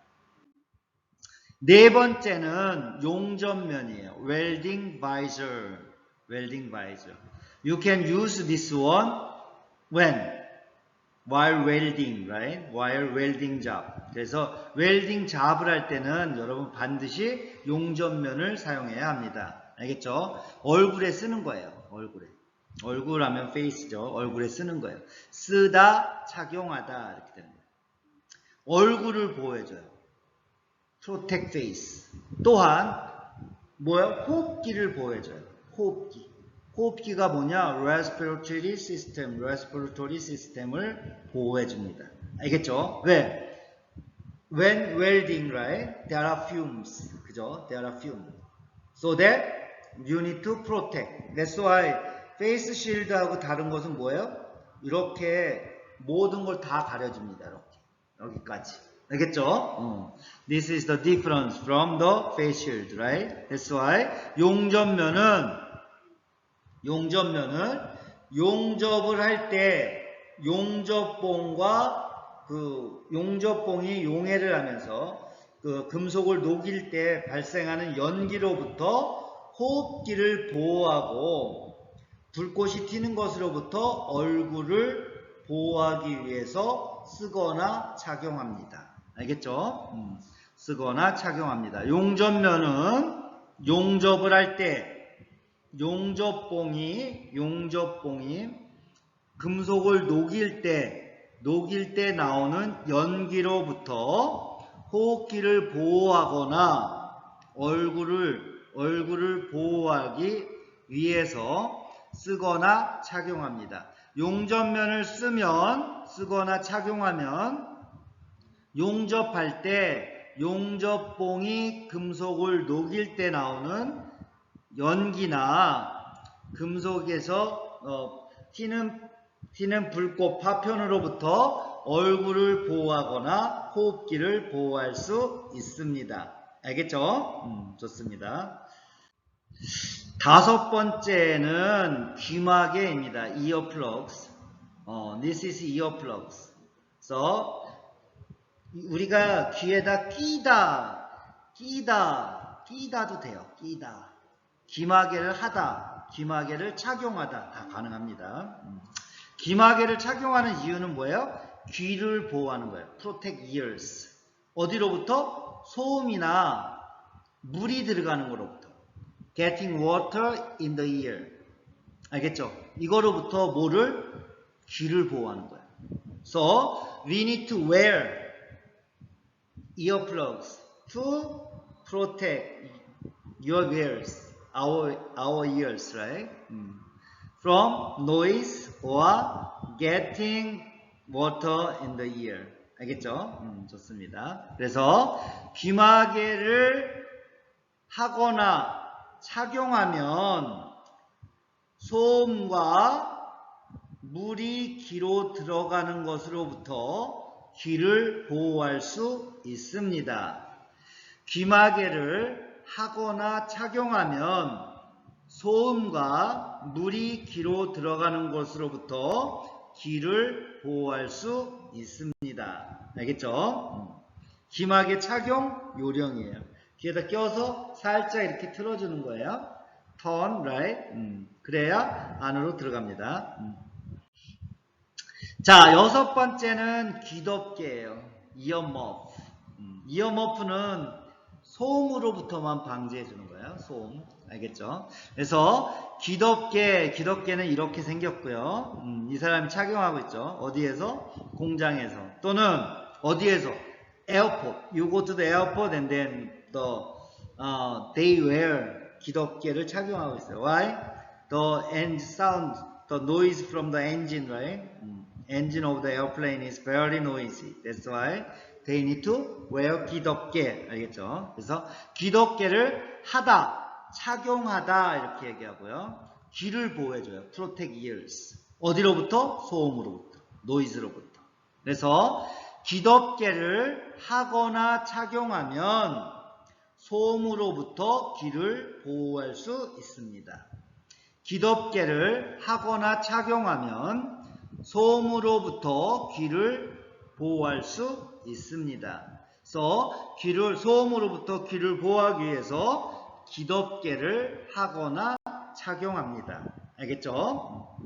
네 번째는 용접면이에요. welding visor. You can use this one when? While welding, right? While welding job. 그래서 웰딩 잡을 할 때는 여러분 반드시 용접면을 사용해야 합니다. 알겠죠? 얼굴에 쓰는 거예요. 얼굴 하면 face죠. 얼굴에 쓰는 거예요. 쓰다, 착용하다 이렇게 되는 거예요. 얼굴을 보호해줘요. protect face. 또한 뭐예요? 호흡기를 보호해줘요. 호흡기가 뭐냐? respiratory system을 보호해줍니다. 알겠죠? 왜? When welding, right? There are fumes. 그죠? There are fumes. So that you need to protect. That's why face shield하고 다른 것은 뭐예요? 이렇게 모든 걸 다 가려줍니다. 이렇게. 여기까지. 알겠죠? This is the difference from the face shield, right? That's why 용접면은 용접을 할 때 용접봉과 그 용접봉이 용해를 하면서 그 금속을 녹일 때 발생하는 연기로부터 호흡기를 보호하고 불꽃이 튀는 것으로부터 얼굴을 보호하기 위해서 쓰거나 착용합니다. 알겠죠? 쓰거나 착용합니다. 용접면은 용접을 할 때 용접봉이 금속을 녹일 때 나오는 연기로부터 호흡기를 보호하거나 얼굴을 보호하기 위해서 쓰거나 착용합니다. 용접면을 쓰거나 착용하면 용접할 때 용접봉이 금속을 녹일 때 나오는 연기나 금속에서 튀는 불꽃 파편으로부터 얼굴을 보호하거나 호흡기를 보호할 수 있습니다. 알겠죠? 좋습니다. 다섯 번째는 귀마개입니다. earplugs. This is earplugs. So, 우리가 귀에다 끼다도 돼요. 끼다. 귀마개를 하다, 귀마개를 착용하다 다 가능합니다. 귀마개를 착용하는 이유는 뭐예요? 귀를 보호하는 거예요. Protect ears. 어디로부터? 소음이나 물이 들어가는 거로부터. Getting water in the ear. 알겠죠? 이거로부터 뭐를? 귀를 보호하는 거예요. So, we need to wear earplugs to protect your ears, our ears, right? From noise or getting water in the ear. 알겠죠? 좋습니다. 그래서 귀마개를 하거나 착용하면 소음과 물이 귀로 들어가는 것으로부터 귀를 보호할 수 있습니다. 귀마개를 하거나 착용하면 소음과 물이 귀로 들어가는 것으로부터 귀를 보호할 수 있습니다. 알겠죠? 귀마개 착용 요령이에요. 귀에다 껴서 살짝 이렇게 틀어주는 거예요. Turn right. 그래야 안으로 들어갑니다. 자, 여섯 번째는 귀덮개예요. 이어머프. 이어머프는 소음으로부터만 방지해 주는 거예요. 소음. 알겠죠? 그래서 귀덮개는 이렇게 생겼고요. 이 사람이 착용하고 있죠. 어디에서? 공장에서. 또는 어디에서? 에어포트. You go to the airport and then they wear 귀덮개를 착용하고 있어요. Why? The engine sound, the noise from the engine, right? Engine of the airplane is very noisy. That's why they need to wear 귀덮개. 알겠죠? 그래서 귀덮개를 하다, 착용하다 이렇게 얘기하고요. 귀를 보호해줘요. Protect ears. 어디로부터? 소음으로부터, noise로부터. 그래서 귀덮개를 하거나 착용하면 소음으로부터 귀를 보호할 수 있습니다. 귀덮개를 하거나 착용하면 소음으로부터 귀를 보호할 수 있습니다. 그래서 소음으로부터 귀를 보호하기 위해서 귀덮개를 하거나 착용합니다. 알겠죠?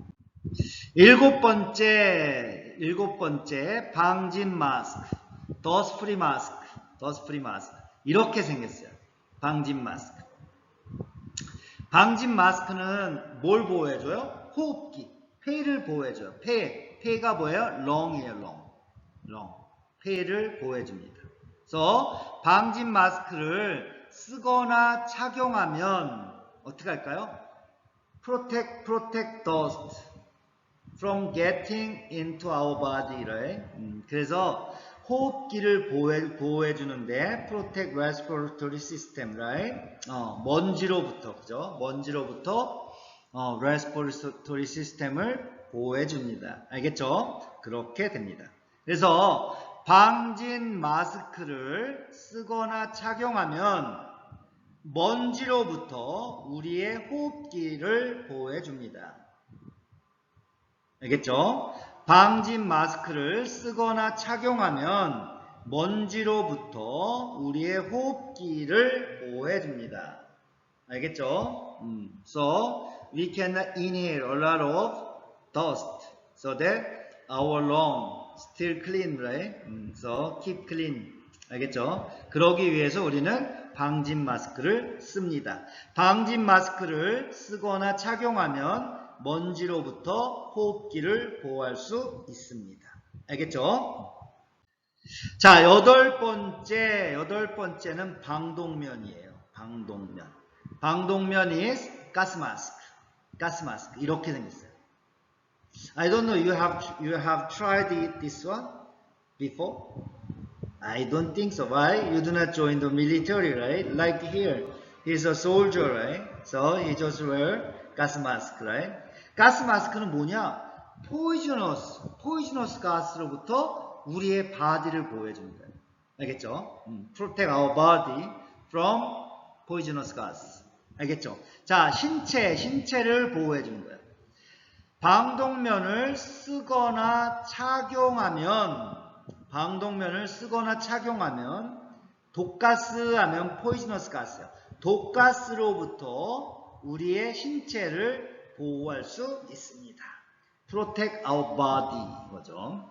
일곱 번째 방진 마스크, 더스프리 마스크. 이렇게 생겼어요. 방진 마스크. 방진 마스크는 뭘 보호해줘요? 호흡기, 폐를 보호해줘요. 폐가 뭐예요? lung이에요. lung. 폐를 보호해줍니다. 그래서 방진 마스크를 쓰거나 착용하면 어떻게 할까요? Protect dust from getting into our body, right? 그래서 호흡기를 보호해 주는데 protect respiratory system, right? 먼지로부터, 그죠? 먼지로부터 respiratory system을 보호해 줍니다. 알겠죠? 그렇게 됩니다. 그래서 방진 마스크를 쓰거나 착용하면 먼지로부터 우리의 호흡기를 보호해 줍니다. 알겠죠? 방진 마스크를 쓰거나 착용하면 먼지로부터 우리의 호흡기를 보호해줍니다. 알겠죠? So we can inhale a lot of dust so that our lung still clean, right? So keep clean. 알겠죠? 그러기 위해서 우리는 방진 마스크를 씁니다. 방진 마스크를 쓰거나 착용하면 먼지로부터 호흡기를 보호할 수 있습니다. 알겠죠? 자, 여덟 번째는 방독면이에요. 방독면. 방독면 is 가스 마스크. 이렇게 생겼어요. I don't know, you have tried this one before? I don't think so. Why? You do not join the military, right? Like here, he's a soldier, right? So he just wear 가스 마스크, right? 가스 마스크는 뭐냐? poisonous 가스로부터 우리의 바디를 보호해줍니다. 알겠죠? Protect our body from poisonous gas. 알겠죠? 자, 신체를 보호해주는 거예요. 방독면을 쓰거나 착용하면 독가스 하면 poisonous 가스요. 독가스로부터 우리의 신체를 보호할 수 있습니다. Protect our body 거죠.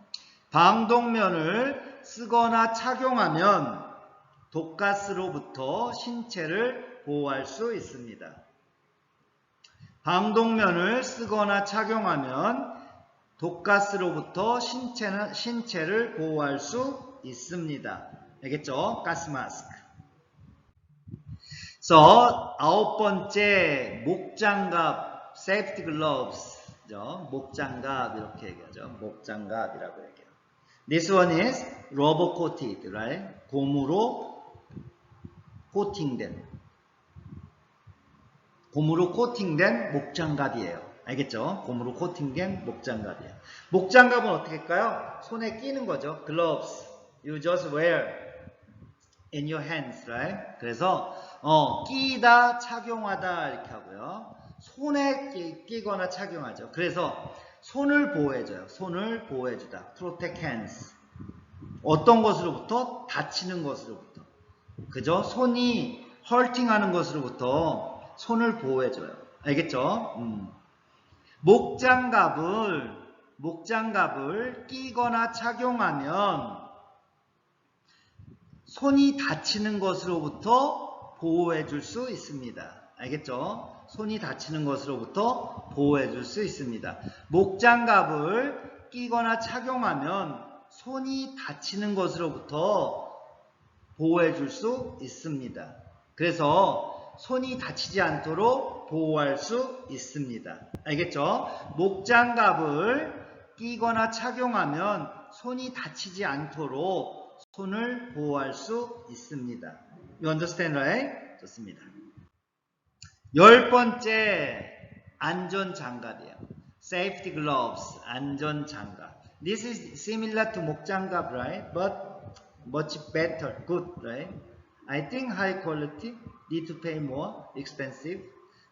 방독면을 쓰거나 착용하면 독가스로부터 신체를 보호할 수 있습니다. 방독면을 쓰거나 착용하면 독가스로부터 신체를 보호할 수 있습니다. 알겠죠? 가스 마스크. So, 9번째 목장갑, safety gloves. 목장갑 이렇게 얘기하죠. 목장갑이라고 얘기해요. This one is rubber coated, right? 고무로 코팅된 목장갑이에요. 알겠죠? 고무로 코팅된 목장갑이에요. 목장갑은 어떻게 할까요? 손에 끼는 거죠. Gloves. You just wear in your hands, right? 그래서 끼다, 착용하다 이렇게 하고요. 손에 끼거나 착용하죠. 그래서 손을 보호해줘요. 손을 보호해주다. Protect hands. 어떤 것으로부터? 다치는 것으로부터. 그죠? 손이 헐팅하는 것으로부터 손을 보호해줘요. 알겠죠? 목장갑을 끼거나 착용하면 손이 다치는 것으로부터 보호해줄 수 있습니다. 알겠죠? 손이 다치는 것으로부터 보호해줄 수 있습니다. 목장갑을 끼거나 착용하면 손이 다치는 것으로부터 보호해줄 수 있습니다. 그래서 손이 다치지 않도록 보호할 수 있습니다. 알겠죠? 목장갑을 끼거나 착용하면 손이 다치지 않도록 손을 보호할 수 있습니다. You understand, right? 좋습니다. 10번째 안전장갑이에요. Safety gloves, 안전장갑. This is similar to 목장갑, right? But much better, good, right? I think high quality, need to pay more, expensive.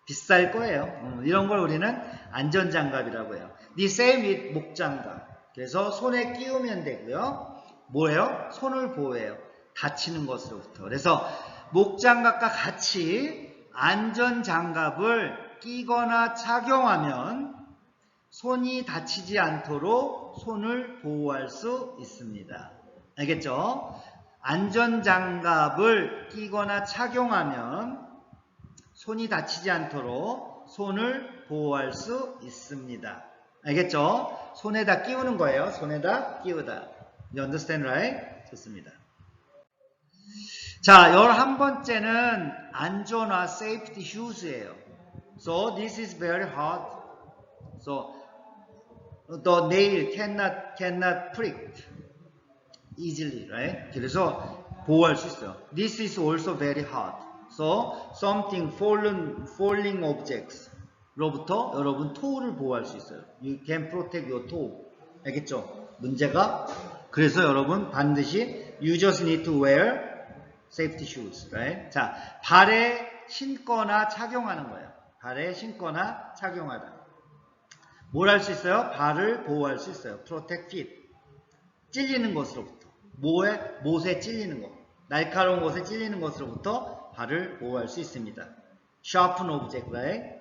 비쌀 거예요. 이런 걸 우리는 안전장갑이라고 해요. The same with 목장갑. 그래서 손에 끼우면 되고요. 뭐예요? 손을 보호해요. 다치는 것으로부터. 그래서 목장갑과 같이 안전장갑을 끼거나 착용하면 손이 다치지 않도록 손을 보호할 수 있습니다. 알겠죠? 안전장갑을 끼거나 착용하면 손이 다치지 않도록 손을 보호할 수 있습니다. 알겠죠? 손에다 끼우는 거예요. 손에다 끼우다. You understand, right? 좋습니다. 자, 11번째는 안전화 safety shoes예요. So this is very hard. So the nail cannot prick easily, right? 그래서 보호할 수 있어요. This is also very hard. So something falling objects 로부터 여러분 toe를 보호할 수 있어요. You can protect your toe. 알겠죠? 문제가 그래서 여러분 반드시 you just need to wear safety shoes, right? 자, 발에 신거나 착용하는 거예요. 발에 신거나 착용하다. 뭘 할 수 있어요? 발을 보호할 수 있어요. protect feet. 찔리는 것으로부터. 못에 찔리는 것. 날카로운 것에 찔리는 것으로부터 발을 보호할 수 있습니다. sharpen object, right?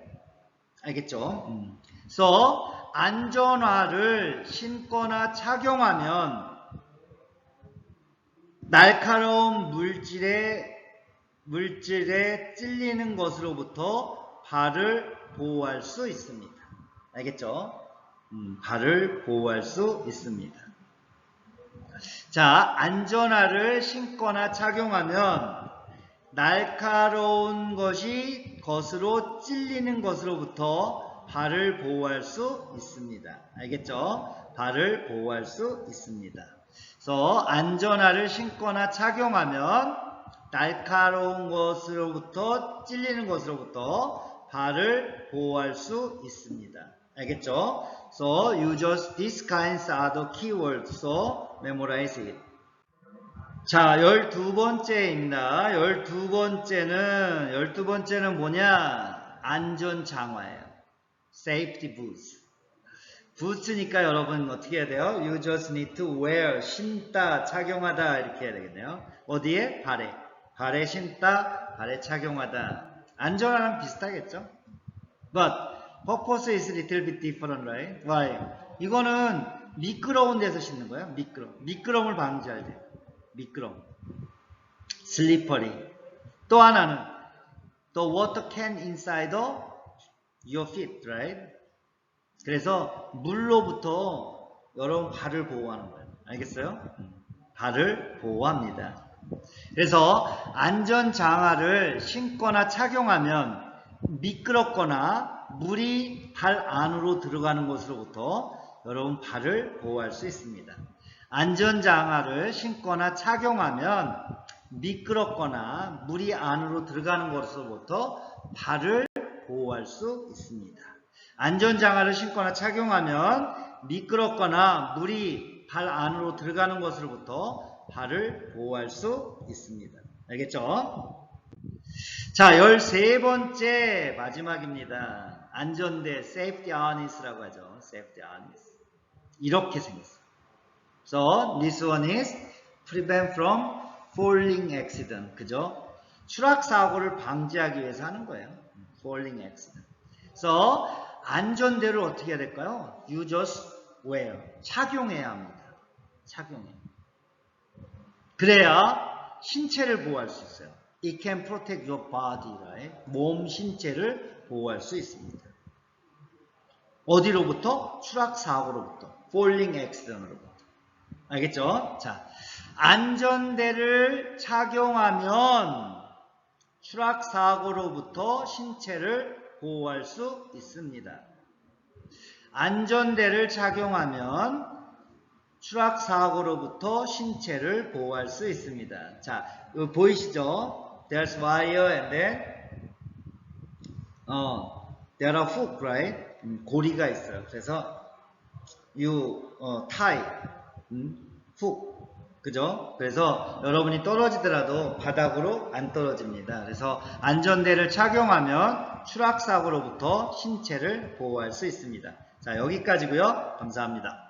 알겠죠? So, 안전화를 신거나 착용하면 날카로운 물질에 찔리는 것으로부터 발을 보호할 수 있습니다. 알겠죠? 발을 보호할 수 있습니다. 자, 안전화를 신거나 착용하면 날카로운 것으로 찔리는 것으로부터 발을 보호할 수 있습니다. 알겠죠? 발을 보호할 수 있습니다. 그래서 안전화를 신거나 착용하면 날카로운 것으로부터 찔리는 것으로부터 발을 보호할 수 있습니다. 알겠죠? So, use these kinds are the keywords. So, memorize it. 자, 12번째입니다. 12번째는 뭐냐? 안전장화예요. Safety boots. 부츠니까 여러분 어떻게 해야 돼요? You just need to wear. 신다, 착용하다 이렇게 해야 되겠네요. 어디에? 발에. 발에 신다, 발에 착용하다. 안전화랑 비슷하겠죠? But purpose is a little bit different, right? Why? 이거는 미끄러운 데서 신는 거예요. 미끄럼을 방지할 때. 미끄럼. slippery. 또 하나는 the water can inside your feet, right? 그래서 물로부터 여러분 발을 보호하는 거예요. 알겠어요? 발을 보호합니다. 그래서 안전장화를 신거나 착용하면 미끄럽거나 물이 발 안으로 들어가는 것으로부터 여러분 발을 보호할 수 있습니다. 안전장화를 신거나 착용하면 미끄럽거나 물이 안으로 들어가는 것으로부터 발을 보호할 수 있습니다. 안전장화를 신거나 착용하면 미끄럽거나 물이 발 안으로 들어가는 것으로부터 발을 보호할 수 있습니다. 알겠죠? 자, 13번째 마지막입니다. 안전대, safety harness라고 하죠. safety harness. 이렇게 생겼어요. So, this one is prevent from falling accident. 그죠? 추락사고를 방지하기 위해서 하는 거예요. falling accident. So, 안전대를 어떻게 해야 될까요? You just wear. 착용해야 합니다. 착용해. 그래야 신체를 보호할 수 있어요. It can protect your body, right? 몸, 신체를 보호할 수 있습니다. 어디로부터? 추락사고로부터. falling accident으로부터. 알겠죠? 자, 안전대를 착용하면 추락사고로부터 신체를 보호할 수 있습니다. 안전대를 착용하면 추락사고로부터 신체를 보호할 수 있습니다. 자, 보이시죠? There's wire and then there are hook, right? 고리가 있어요. 그래서 you tie hook. 그죠? 그래서 여러분이 떨어지더라도 바닥으로 안 떨어집니다. 그래서 안전대를 착용하면 추락사고로부터 신체를 보호할 수 있습니다. 자, 여기까지고요. 감사합니다.